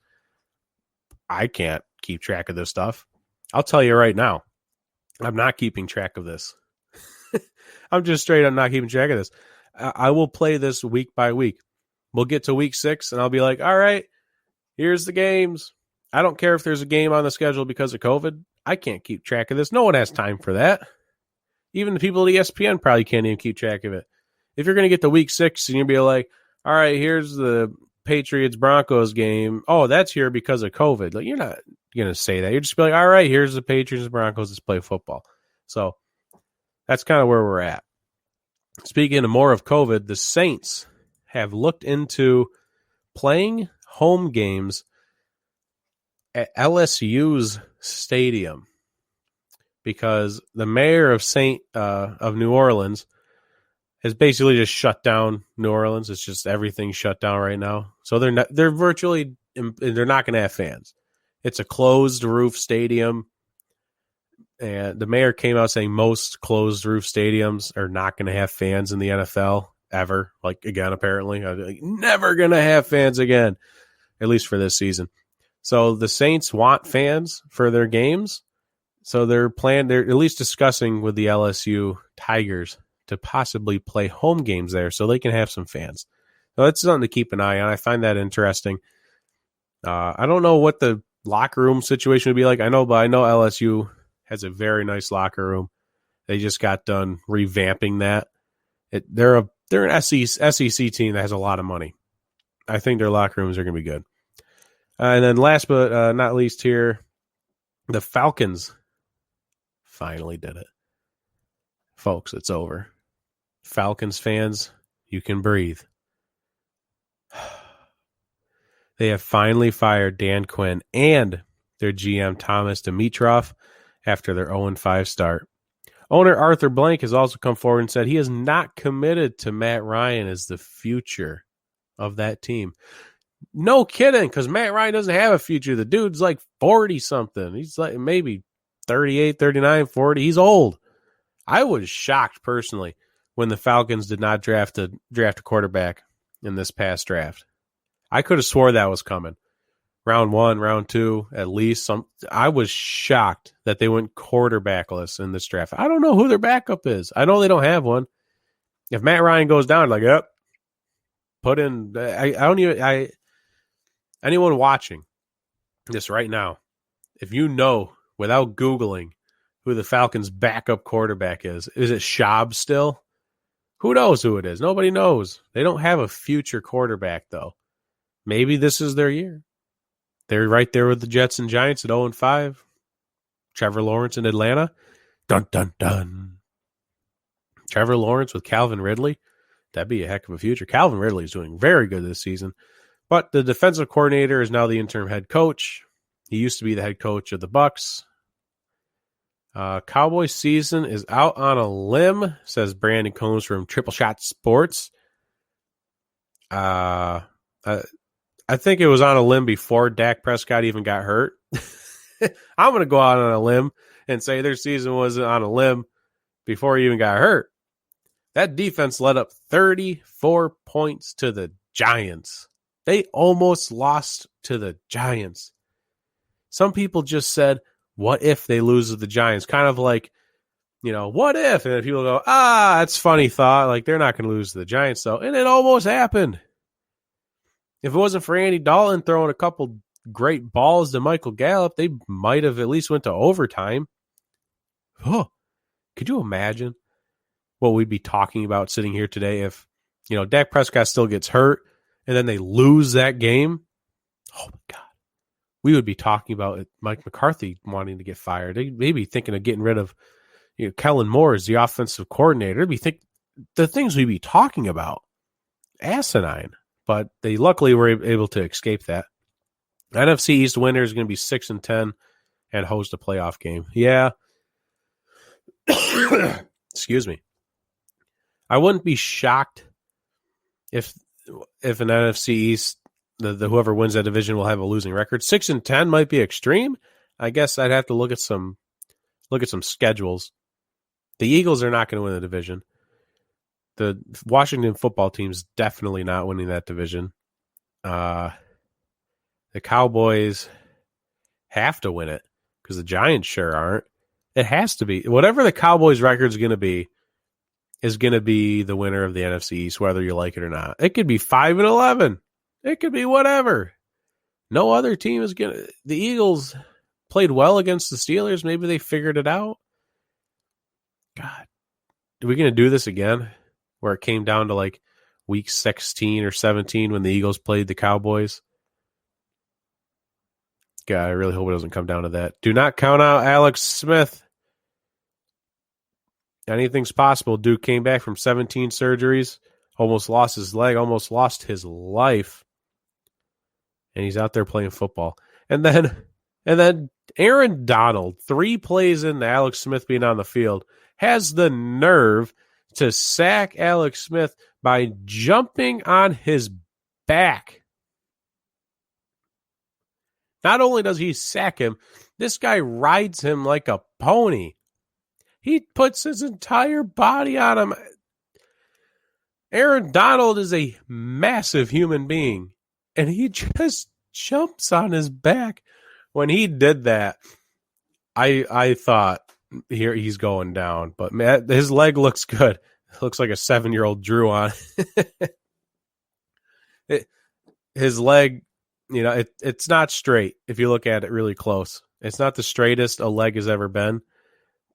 Speaker 1: I can't keep track of this stuff. I'll tell you right now, I'm not keeping track of this. I'm just straight up not keeping track of this. I will play this week by week. We'll get to Week 6, and I'll be like, all right, here's the games. I don't care if there's a game on the schedule because of COVID. I can't keep track of this. No one has time for that. Even the people at ESPN probably can't even keep track of it. If you're going to get to Week 6 and you'll be like, all right, here's the Patriots-Broncos game. Oh, that's here because of COVID. Like, you're not going to say that. You're just be like, all right, here's the Patriots-Broncos. Let's play football. So that's kind of where we're at. Speaking of more of COVID, the Saints have looked into playing home games at LSU's stadium because the mayor of New Orleans has basically just shut down New Orleans. It's just everything shut down right now. So they're not going to have fans. It's a closed roof stadium. And the mayor came out saying most closed roof stadiums are not going to have fans in the NFL ever. Like, again, apparently. Never going to have fans again, at least for this season. So the Saints want fans for their games. So they're at least discussing with the LSU Tigers to possibly play home games there so they can have some fans. So that's something to keep an eye on. I find that interesting. I don't know what the locker room situation would be like. I know LSU has a very nice locker room. They just got done revamping that. They're an SEC team that has a lot of money. I think their locker rooms are going to be good. And then last but not least here, the Falcons finally did it. Folks, it's over. Falcons fans, you can breathe. They have finally fired Dan Quinn and their GM Thomas Dimitroff after their 0-5 start. Owner Arthur Blank has also come forward and said he is not committed to Matt Ryan as the future of that team. No kidding, because Matt Ryan doesn't have a future. The dude's like 40-something. He's like maybe 38, 39, 40. He's old. I was shocked personally when the Falcons did not draft a quarterback in this past draft. I could have swore that was coming. Round 1, round 2, at least. I was shocked that they went quarterbackless in this draft. I don't know who their backup is. I know they don't have one. If Matt Ryan goes down, like, yep, put in. Anyone watching this right now, if you know without Googling who the Falcons' backup quarterback is it Schaub still? Who knows who it is? Nobody knows. They don't have a future quarterback, though. Maybe this is their year. They're right there with the Jets and Giants at 0-5. Trevor Lawrence in Atlanta. Dun, dun, dun. Trevor Lawrence with Calvin Ridley. That'd be a heck of a future. Calvin Ridley is doing very good this season. But the defensive coordinator is now the interim head coach. He used to be the head coach of the Bucs. Cowboys season is out on a limb, says Brandon Combs from Triple Shot Sports. I think it was on a limb before Dak Prescott even got hurt. I'm going to go out on a limb and say their season was on a limb before he even got hurt. That defense led up 34 points to the Giants. They almost lost to the Giants. Some people just said, what if they lose to the Giants? Kind of like, what if? And people go, that's funny thought. Like, they're not going to lose to the Giants, though. And it almost happened. If it wasn't for Andy Dalton throwing a couple great balls to Michael Gallup, they might have at least went to overtime. Oh, could you imagine what we'd be talking about sitting here today if, Dak Prescott still gets hurt and then they lose that game? Oh, my God. We would be talking about Mike McCarthy wanting to get fired. They'd maybe thinking of getting rid of Kellen Moore as the offensive coordinator. The things we'd be talking about. Asinine. But they luckily were able to escape that. NFC East winner is going to be 6-10 and host a playoff game. Yeah. Excuse me. I wouldn't be shocked if an NFC East, the whoever wins that division will have a losing record. 6-10 might be extreme. I guess I'd have to look at some schedules. The Eagles are not going to win the division. The Washington football team's definitely not winning that division. The Cowboys have to win it because the Giants sure aren't. It has to be. Whatever the Cowboys' record is going to be the winner of the NFC East, whether you like it or not. It could be 5-11. It could be whatever. No other team is going to. The Eagles played well against the Steelers. Maybe they figured it out. God, are we going to do this again? Where it came down to like week 16 or 17 when the Eagles played the Cowboys. God, I really hope it doesn't come down to that. Do not count out Alex Smith. Anything's possible. Dude came back from 17 surgeries, almost lost his leg, almost lost his life. And he's out there playing football. And then Aaron Donald, 3 plays into Alex Smith being on the field, has the nerve to sack Alex Smith by jumping on his back. Not only does he sack him, this guy rides him like a pony. He puts his entire body on him. Aaron Donald is a massive human being, and he just jumps on his back. When he did that, I thought, here he's going down, but man, his leg looks good. It looks like a 7-year-old drew on. His leg, it's not straight if you look at it really close. It's not the straightest a leg has ever been,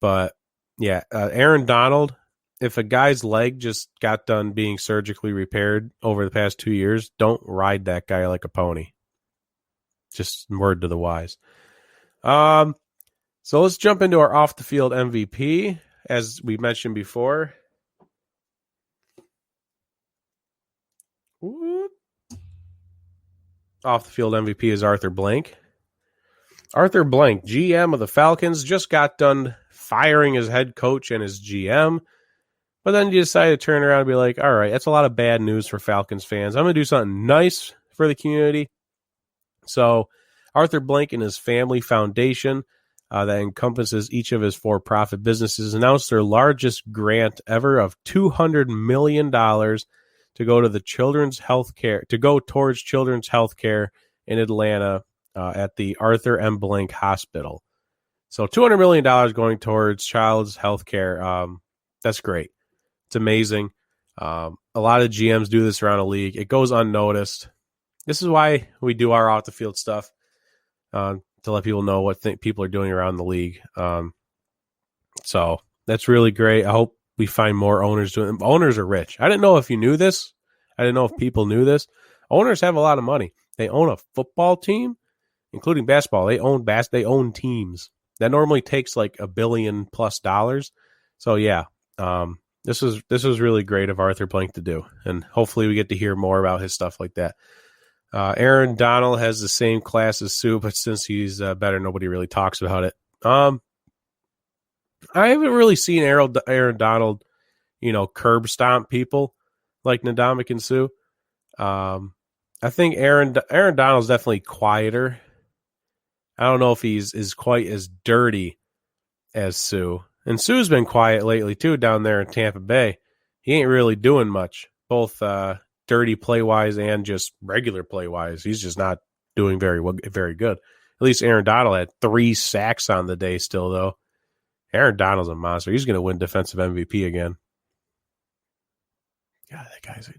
Speaker 1: but yeah, Aaron Donald, if a guy's leg just got done being surgically repaired over the past 2 years, don't ride that guy like a pony. Just word to the wise. So let's jump into our off-the-field MVP. As we mentioned before, off the field MVP is Arthur Blank. Arthur Blank, GM of the Falcons, just got done firing his head coach and his GM. But then you decided to turn around and be like, all right, that's a lot of bad news for Falcons fans. I'm going to do something nice for the community. So Arthur Blank and his family foundation that encompasses each of his for-profit businesses announced their largest grant ever of $200 million to go to the children's health care, to go towards children's health care in Atlanta at the Arthur M. Blank Hospital. So $200 million going towards child's health care. That's great. It's amazing. A lot of GMs do this around the league. It goes unnoticed. This is why we do our off the field stuff, to let people know what people are doing around the league. So that's really great. I hope we find more owners doing it. Owners are rich. I didn't know if you knew this. I didn't know if people knew this. Owners have a lot of money. They own a football team, including basketball. They own teams. That normally takes like $1 billion+ dollars. So yeah, this was really great of Arthur Blank to do, and hopefully we get to hear more about his stuff like that. Aaron Donald has the same class as Sue, but since he's better, nobody really talks about it. I haven't really seen Aaron Donald, curb stomp people like Ndamukong and Sue. I think Aaron Donald's definitely quieter. I don't know if he's quite as dirty as Sue. And Sue's been quiet lately, too, down there in Tampa Bay. He ain't really doing much, both dirty play-wise and just regular play-wise. He's just not doing very good. At least Aaron Donald had 3 sacks on the day still, though. Aaron Donald's a monster. He's going to win defensive MVP again. God, that guy's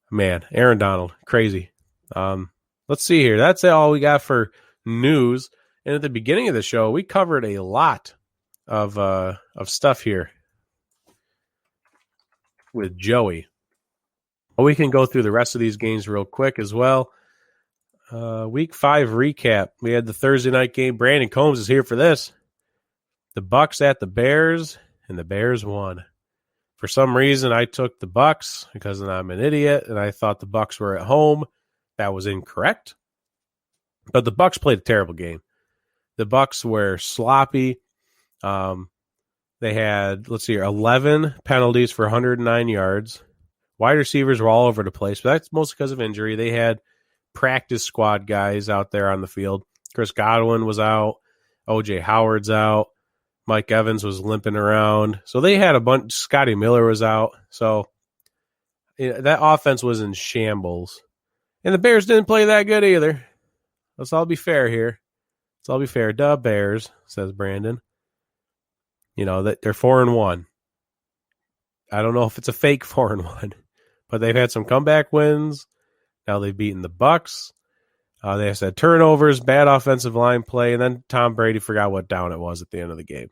Speaker 1: man. Aaron Donald, crazy. Let's see here. That's all we got for news. And at the beginning of the show, we covered a lot of stuff here with Joey. We can go through the rest of these games real quick as well. Week 5 recap. We had the Thursday night game. Brandon Combs is here for this. The Bucks at the Bears, and the Bears won. For some reason, I took the Bucks because I'm an idiot, and I thought the Bucks were at home. That was incorrect. But the Bucks played a terrible game. The Bucks were sloppy. They had, 11 penalties for 109 yards. Wide receivers were all over the place, but that's mostly because of injury. They had practice squad guys out there on the field. Chris Godwin was out. O.J. Howard's out. Mike Evans was limping around. So they had a bunch. Scotty Miller was out. So that offense was in shambles. And the Bears didn't play that good either. Let's all be fair here. Let's all be fair. Duh, Bears, says Brandon. That they're 4-1. I don't know if it's a fake 4-1, but they've had some comeback wins. Now they've beaten the Bucks. They have had turnovers, bad offensive line play, and then Tom Brady forgot what down it was at the end of the game.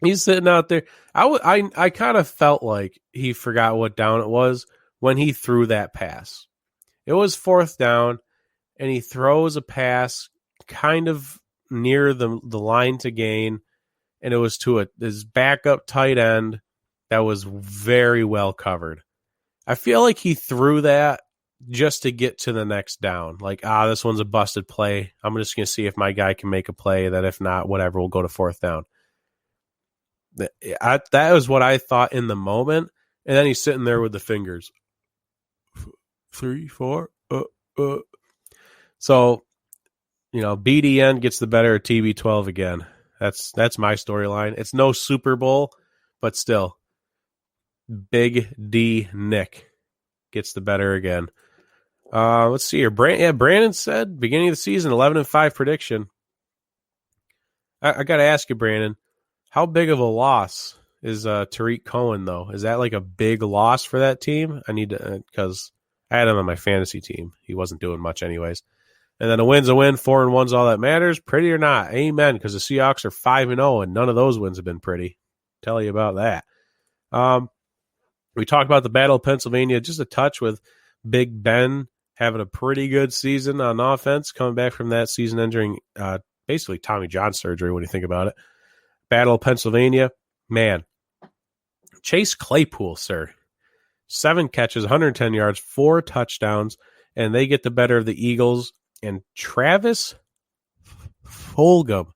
Speaker 1: He's sitting out there. I kind of felt like he forgot what down it was when he threw that pass. It was 4th down, and he throws a pass kind of near the line to gain, and it was to his backup tight end that was very well covered. I feel like he threw that just to get to the next down. Like, this one's a busted play. I'm just going to see if my guy can make a play. That if not, whatever, we'll go to 4th down. That was what I thought in the moment. And then he's sitting there with the fingers. 3, 4. So, BDN gets the better of TB12 again. That's my storyline. It's no Super Bowl, but still. Big D Nick gets the better again. Let's see here. Brandon said beginning of the season, 11-5 prediction. I got to ask you, Brandon, how big of a loss is Tariq Cohen, though? Is that like a big loss for that team? I need to, because I had him on my fantasy team. He wasn't doing much anyways. And then a win's a win, 4-1's all that matters. Pretty or not? Amen, because the Seahawks are 5-0, and none of those wins have been pretty. Tell you about that. We talked about the Battle of Pennsylvania just a touch with Big Ben having a pretty good season on offense, coming back from that season-ending, basically Tommy John surgery when you think about it. Battle of Pennsylvania, man. Chase Claypool, sir. 7 catches, 110 yards, 4 touchdowns, and they get the better of the Eagles. And Travis Fulgham,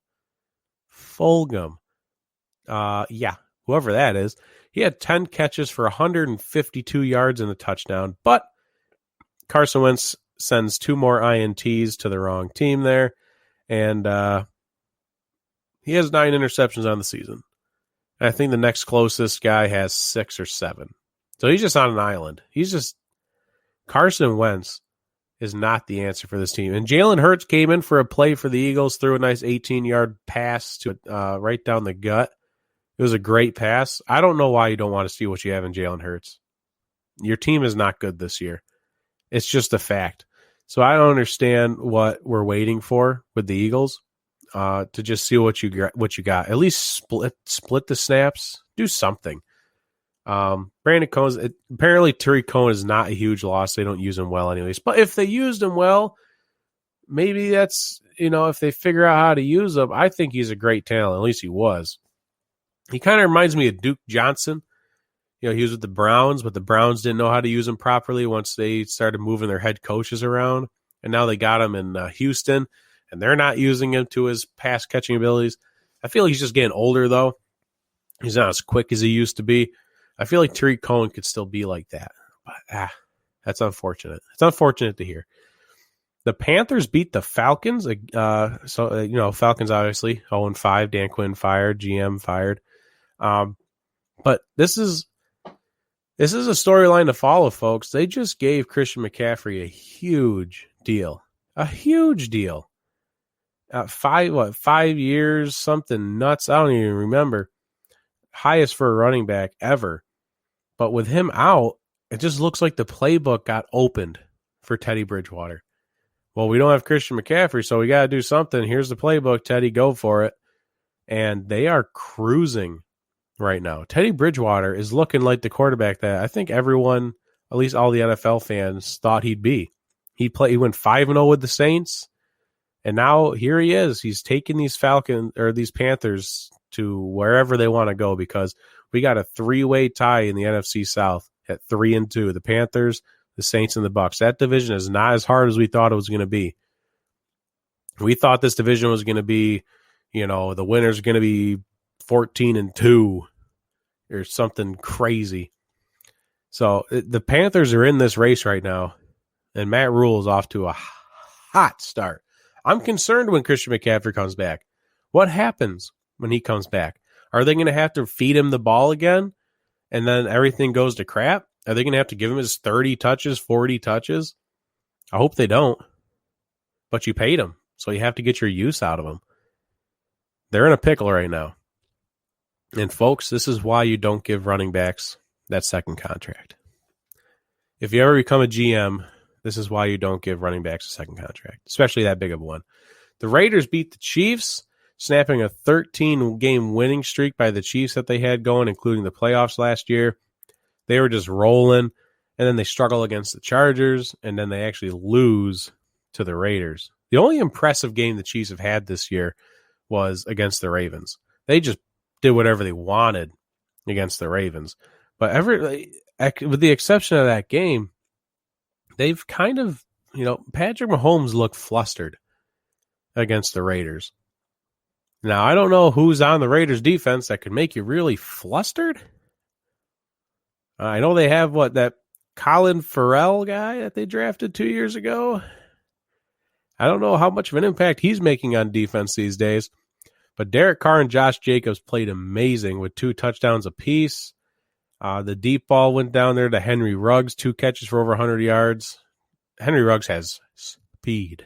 Speaker 1: whoever that is, he had 10 catches for 152 yards and a touchdown, but Carson Wentz sends 2 more INTs to the wrong team there, and he has 9 interceptions on the season. And I think the next closest guy has 6 or 7. So he's just on an island. Carson Wentz is not the answer for this team. And Jalen Hurts came in for a play for the Eagles, threw a nice 18-yard pass to right down the gut. It was a great pass. I don't know why you don't want to see what you have in Jalen Hurts. Your team is not good this year. It's just a fact. So I don't understand what we're waiting for with the Eagles to just see what you got. At least split the snaps. Do something. Brandon Cohen's apparently Tariq Cohen is not a huge loss. They don't use him well anyways. But if they used him well, maybe that's, if they figure out how to use him, I think he's a great talent. At least he was. He kind of reminds me of Duke Johnson. He was with the Browns, but the Browns didn't know how to use him properly once they started moving their head coaches around. And now they got him in Houston, and they're not using him to his pass catching abilities. I feel like he's just getting older, though. He's not as quick as he used to be. I feel like Tariq Cohen could still be like that. But that's unfortunate. It's unfortunate to hear. The Panthers beat the Falcons. Falcons obviously 0-5. Dan Quinn fired. GM fired. But this is a storyline to follow, folks. They just gave Christian McCaffrey a huge deal. A huge deal. 5 years, something nuts. I don't even remember. Highest for a running back ever. But with him out, it just looks like the playbook got opened for Teddy Bridgewater. Well, we don't have Christian McCaffrey, so we got to do something. Here's the playbook, Teddy, go for it. And they are cruising right now. Teddy Bridgewater is looking like the quarterback that I think everyone, at least all the NFL fans, thought he'd be. He went 5-0 with the Saints, and now here he is. He's taking these Panthers to wherever they want to go because we got a 3-way tie in the NFC South at 3-2. The Panthers, the Saints, and the Bucs. That division is not as hard as we thought it was going to be. We thought this division was going to be, the winner's going to be 14-2 or something crazy. So the Panthers are in this race right now, and Matt Rule is off to a hot start. I'm concerned when Christian McCaffrey comes back. What happens when he comes back? Are they going to have to feed him the ball again, and then everything goes to crap? Are they going to have to give him his 30 touches, 40 touches? I hope they don't. But you paid him, so you have to get your use out of him. They're in a pickle right now. And folks, this is why you don't give running backs that second contract. If you ever become a GM, this is why you don't give running backs a second contract, especially that big of one. The Raiders beat the Chiefs, snapping a 13-game winning streak by the Chiefs that they had going, including the playoffs last year. They were just rolling, and then they struggle against the Chargers, and then they actually lose to the Raiders. The only impressive game the Chiefs have had this year was against the Ravens. They just did whatever they wanted against the Ravens. But with the exception of that game, they've kind of, Patrick Mahomes looked flustered against the Raiders. Now, I don't know who's on the Raiders defense that could make you really flustered. I know they have that Colin Farrell guy that they drafted 2 years ago. I don't know how much of an impact he's making on defense these days. But Derek Carr and Josh Jacobs played amazing with 2 touchdowns apiece. The deep ball went down there to Henry Ruggs, 2 catches for over 100 yards. Henry Ruggs has speed,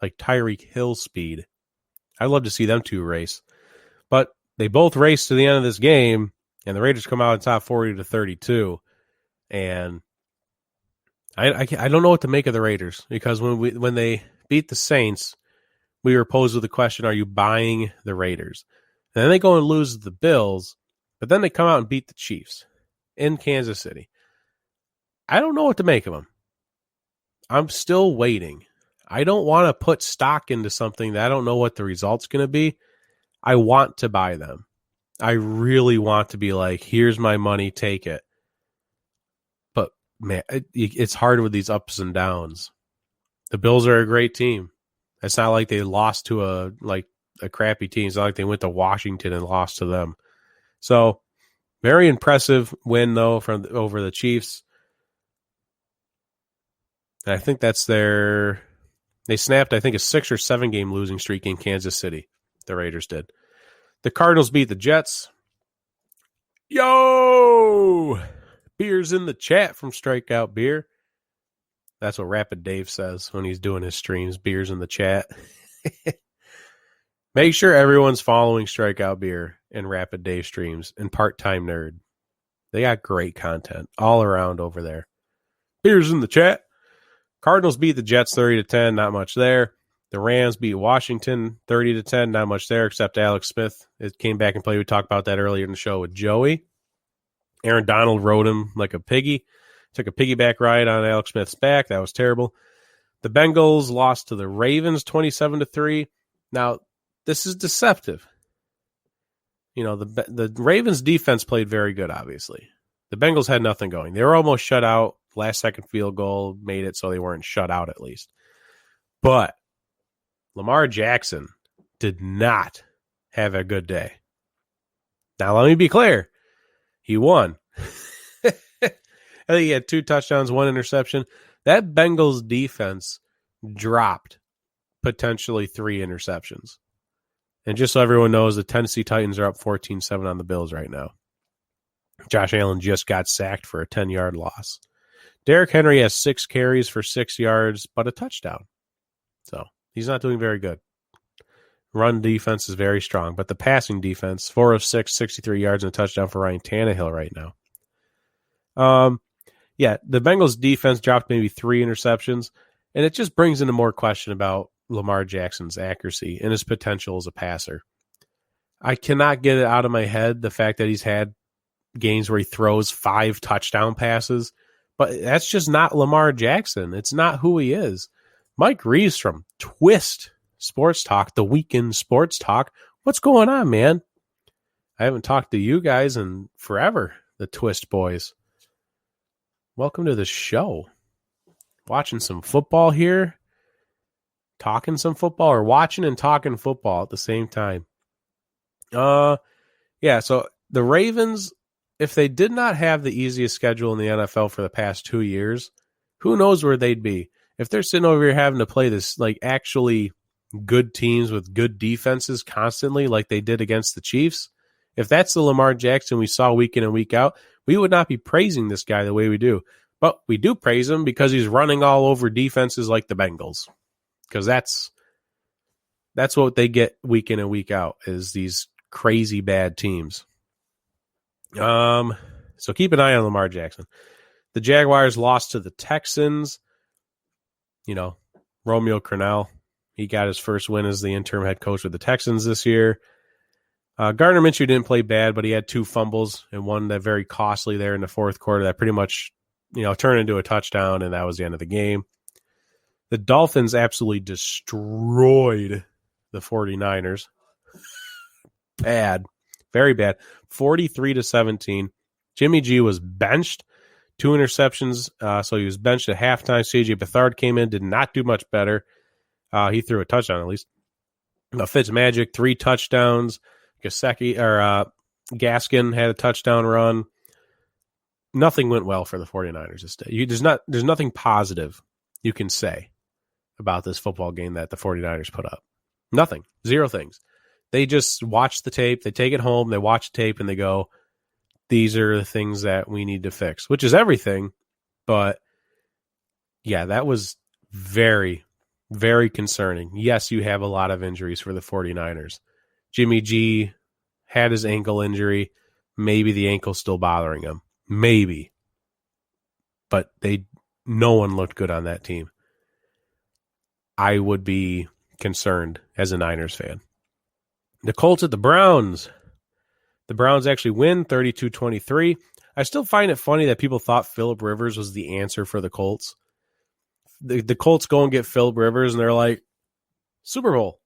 Speaker 1: like Tyreek Hill speed. I'd love to see them 2 race. But they both raced to the end of this game, and the Raiders come out on top 40-32. And I don't know what to make of the Raiders, because when they beat the Saints, we were posed with the question, are you buying the Raiders? And then they go and lose the Bills, but then they come out and beat the Chiefs in Kansas City. I don't know what to make of them. I'm still waiting. I don't want to put stock into something that I don't know what the result's going to be. I want to buy them. I really want to be like, here's my money, take it. man, it's hard with these ups and downs. The Bills are a great team. It's not like they lost to a crappy team. It's not like they went to Washington and lost to them. So very impressive win though over the Chiefs. And I think that's they snapped, I think, a 6 or 7 game losing streak in Kansas City. The Raiders did. The Cardinals beat the Jets. Yo! Beer's in the chat from Strikeout Beer. That's what Rapid Dave says when he's doing his streams. Beer's in the chat. Make sure everyone's following Strikeout Beer and Rapid Dave streams and Part-Time Nerd. They got great content all around over there. Beer's in the chat. Cardinals beat the Jets 30-10, not much there. The Rams beat Washington 30-10, not much there except Alex Smith. It came back and played. We talked about that earlier in the show with Joey. Aaron Donald rode him like a piggy. Took a piggyback ride on Alex Smith's back. That was terrible. The Bengals lost to the Ravens 27-3. Now, this is deceptive. You know, the Ravens defense played very good, obviously. The Bengals had nothing going. They were almost shut out. Last-second field goal made it so they weren't shut out at least. But Lamar Jackson did not have a good day. Now, let me be clear. He won. I think he had 2 touchdowns, 1 interception. That Bengals defense dropped potentially 3 interceptions. And just so everyone knows, the Tennessee Titans are up 14-7 on the Bills right now. Josh Allen just got sacked for a 10-yard loss. Derrick Henry has 6 carries for 6 yards, but a touchdown. So he's not doing very good. Run defense is very strong, but the passing defense, 4 of 6, 63 yards and a touchdown for Ryan Tannehill right now. Yeah, the Bengals defense dropped maybe 3 interceptions, and it just brings into more question about Lamar Jackson's accuracy and his potential as a passer. I cannot get it out of my head, the fact that he's had games where he throws 5 touchdown passes, but that's just not Lamar Jackson. It's not who he is. Mike Reeves from Twist Sports Talk, the Weekend Sports Talk. What's going on, man? I haven't talked to you guys in forever, the Twist boys. Welcome to the show. Watching some football here. Talking some football, or watching and talking football at the same time. Yeah, so the Ravens, if they did not have the easiest schedule in the NFL for the past 2 years, who knows where they'd be? If they're sitting over here having to play this, like, actually good teams with good defenses constantly like they did against the Chiefs, if that's the Lamar Jackson we saw week in and week out, we would not be praising this guy the way we do. But we do praise him because he's running all over defenses like the Bengals. Because that's what they get week in and week out, is these crazy bad teams. So keep an eye on Lamar Jackson. The Jaguars lost to the Texans. You know, Romeo Crennel, he got his first win as the interim head coach with the Texans this year. Gardner Minshew didn't play bad, but he had 2 fumbles and one that very costly there in the fourth quarter that pretty much, you know, turned into a touchdown, and that was the end of the game. The Dolphins absolutely destroyed the 49ers. Bad. Very bad. 43-17. Jimmy G was benched. 2 interceptions, so he was benched at halftime. C.J. Beathard came in, did not do much better. He threw a touchdown at least. Fitzmagic, 3 touchdowns. Gaskin had a touchdown run. Nothing went well for the 49ers this day. There's nothing positive you can say about this football game that the 49ers put up. Nothing. 0 things. They just watch the tape, they take it home, they watch the tape, and they go, these are the things that we need to fix, which is everything. But, yeah, that was very, very concerning. Yes, you have a lot of injuries for the 49ers. Jimmy G had his ankle injury. Maybe the ankle's still bothering him. Maybe. But no one looked good on that team. I would be concerned as a Niners fan. The Colts at the Browns. The Browns actually win 32-23. I still find it funny that people thought Phillip Rivers was the answer for the Colts. The Colts go and get Phillip Rivers, and they're like, Super Bowl.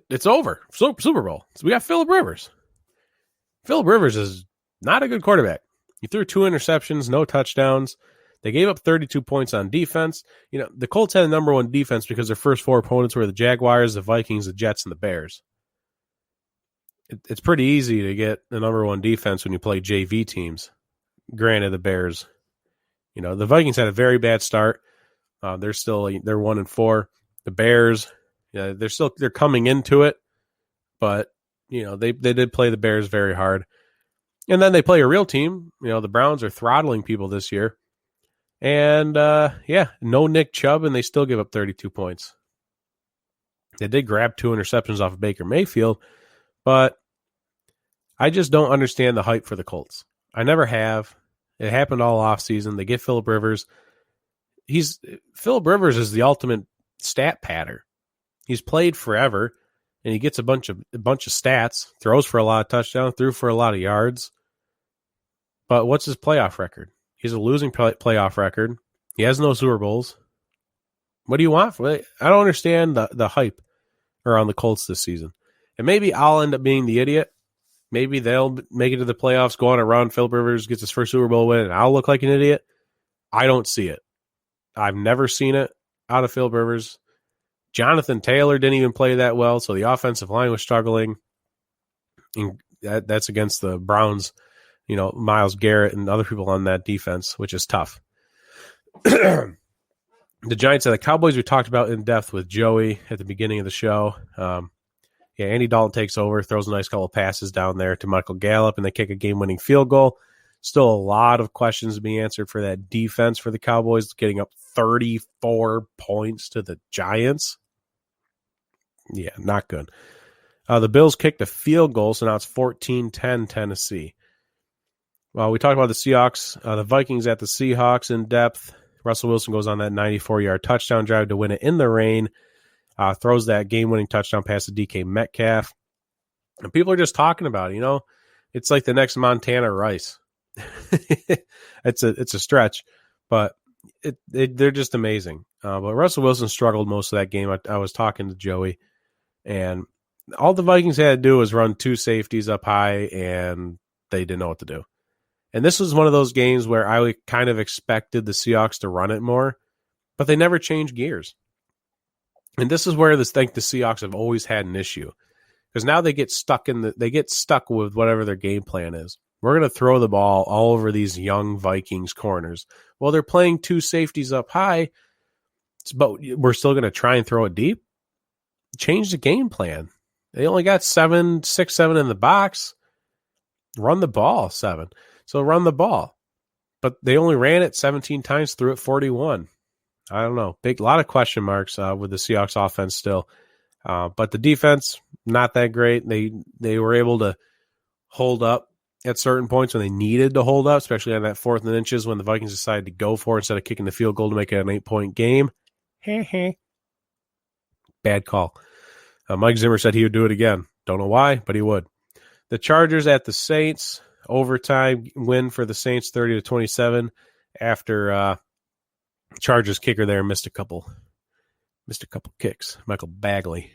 Speaker 1: It's over. Super Bowl. So we got Phillip Rivers. Phillip Rivers is not a good quarterback. He threw 2 interceptions, no touchdowns. They gave up 32 points on defense. The Colts had the number one defense because their first 4 opponents were the Jaguars, the Vikings, the Jets, and the Bears. It's pretty easy to get the number one defense when you play JV teams. Granted, the Bears, the Vikings had a very bad start. They're 1-4. The Bears, they're coming into it, but they did play the Bears very hard. And then they play a real team. The Browns are throttling people this year. And, no Nick Chubb, and they still give up 32 points. They did grab 2 interceptions off of Baker Mayfield, but I just don't understand the hype for the Colts. I never have. It happened all offseason. They get Phillip Rivers. Phillip Rivers is the ultimate stat patter. He's played forever, and he gets a bunch of stats, throws for a lot of touchdowns, threw for a lot of yards. But what's his playoff record? He's a losing playoff record. He has no Super Bowls. What do you want? I don't understand the hype around the Colts this season. And maybe I'll end up being the idiot. Maybe they'll make it to the playoffs, go on a run. Phillip Rivers gets his first Super Bowl win, and I'll look like an idiot. I don't see it. I've never seen it out of Phillip Rivers. Jonathan Taylor didn't even play that well, so the offensive line was struggling. And that's against the Browns, Myles Garrett and other people on that defense, which is tough. The Giants and the Cowboys we talked about in depth with Joey at the beginning of the show. Andy Dalton takes over, throws a nice couple of passes down there to Michael Gallup, and they kick a game-winning field goal. Still a lot of questions to be answered for that defense for the Cowboys, getting up 34 points to the Giants. Yeah, not good. The Bills kicked a field goal, so now it's 14-10 Tennessee. Well, we talked about the Seahawks, the Vikings at the Seahawks in depth. Russell Wilson goes on that 94-yard touchdown drive to win it in the rain. Throws that game-winning touchdown pass to DK Metcalf. And people are just talking about it, It's like the next Montana Rice. It's a stretch, but they're just amazing. But Russell Wilson struggled most of that game. I was talking to Joey, and all the Vikings had to do was run 2 safeties up high, and they didn't know what to do. And this was one of those games where I kind of expected the Seahawks to run it more, but they never changed gears. And this is where I think the Seahawks have always had an issue, because now they get stuck with whatever their game plan is. We're going to throw the ball all over these young Vikings corners. Well, they're playing 2 safeties up high, but we're still going to try and throw it deep. Change the game plan. They only got 7 in the box. Run the ball 7. So run the ball. But they only ran it 17 times, threw it 41. I don't know. A lot of question marks with the Seahawks offense still. But the defense, not that great. They were able to hold up at certain points when they needed to hold up, especially on that 4th and inches when the Vikings decided to go for it instead of kicking the field goal to make it an 8-point game. Bad call. Mike Zimmer said he would do it again. Don't know why, but he would. The Chargers at the Saints. Overtime win for the Saints, 30-27, after Chargers kicker there missed a couple kicks. Michael Bagley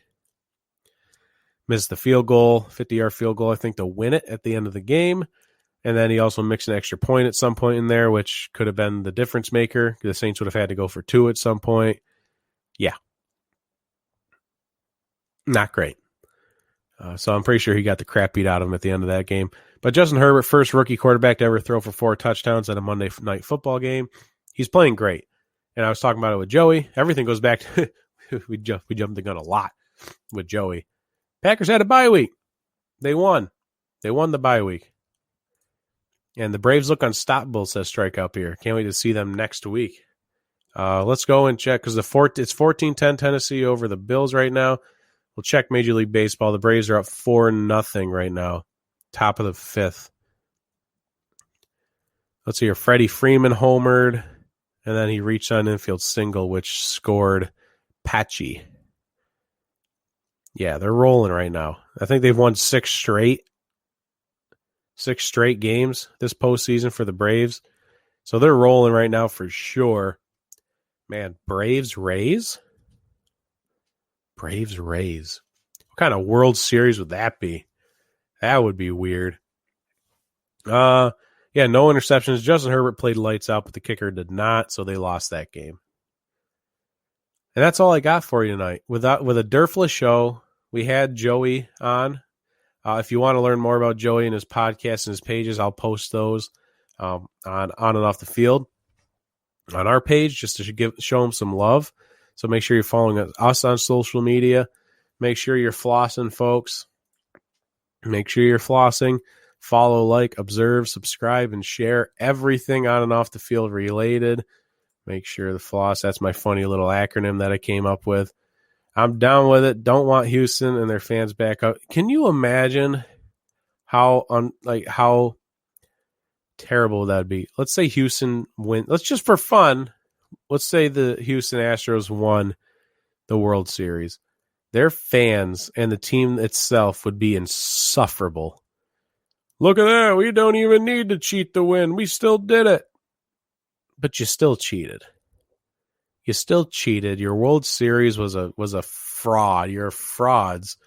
Speaker 1: missed the field goal, 50-yard field goal, I think, to win it at the end of the game. And then he also mixed an extra point at some point in there, which could have been the difference maker. The Saints would have had to go for 2 at some point. Yeah. Not great. So I'm pretty sure he got the crap beat out of him at the end of that game. But Justin Herbert, first rookie quarterback to ever throw for 4 touchdowns at a Monday night football game. He's playing great. And I was talking about it with Joey. Everything goes back to we jumped the gun a lot with Joey. Packers had a bye week. They won. They won the bye week. And the Braves look unstoppable, says Strike up here. Can't wait to see them next week. Let's go and check, because it's 14-10 Tennessee over the Bills right now. We'll check Major League Baseball. The Braves are up 4-0 right now. Top of the 5th. Let's see here. Freddie Freeman homered, and then he reached on an infield single, which scored Patchy. Yeah, they're rolling right now. I think they've won 6 straight games this postseason for the Braves. So they're rolling right now for sure. Man, Braves-Rays? Braves-Rays. What kind of World Series would that be? That would be weird. Yeah, no interceptions. Justin Herbert played lights out, but the kicker did not, so they lost that game. And that's all I got for you tonight. With a Derfless show, we had Joey on. If you want to learn more about Joey and his podcast and his pages, I'll post those on and off the field on our page just to show him some love. So make sure you're following us on social media. Make sure you're flossing, folks. Make sure you're flossing. Follow, like, observe, subscribe, and share everything on and off the field related. Make sure the floss, that's my funny little acronym that I came up with. I'm down with it. Don't want Houston and their fans back up. Can you imagine how terrible that'd be? Let's say Houston win. Let's just for fun. Let's say the Houston Astros won the World Series. Their fans and the team itself would be insufferable. Look at that. We don't even need to cheat to win. We still did it. But you still cheated. You still cheated. Your World Series was a fraud. You're frauds.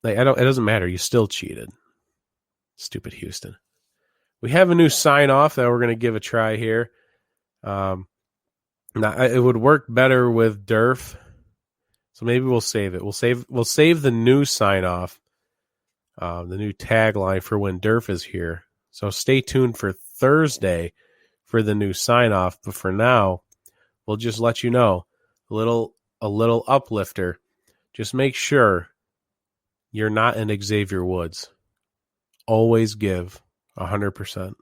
Speaker 1: Like, it doesn't matter. You still cheated. Stupid Houston. We have a new sign off that we're going to give a try here. Now it would work better with Derf. So maybe we'll save it. We'll save the new sign off, the new tagline for when Derf is here. So stay tuned for Thursday for the new sign off. But for now, we'll just let you know a little uplifter. Just make sure you're not an Xavier Woods. Always give 100%.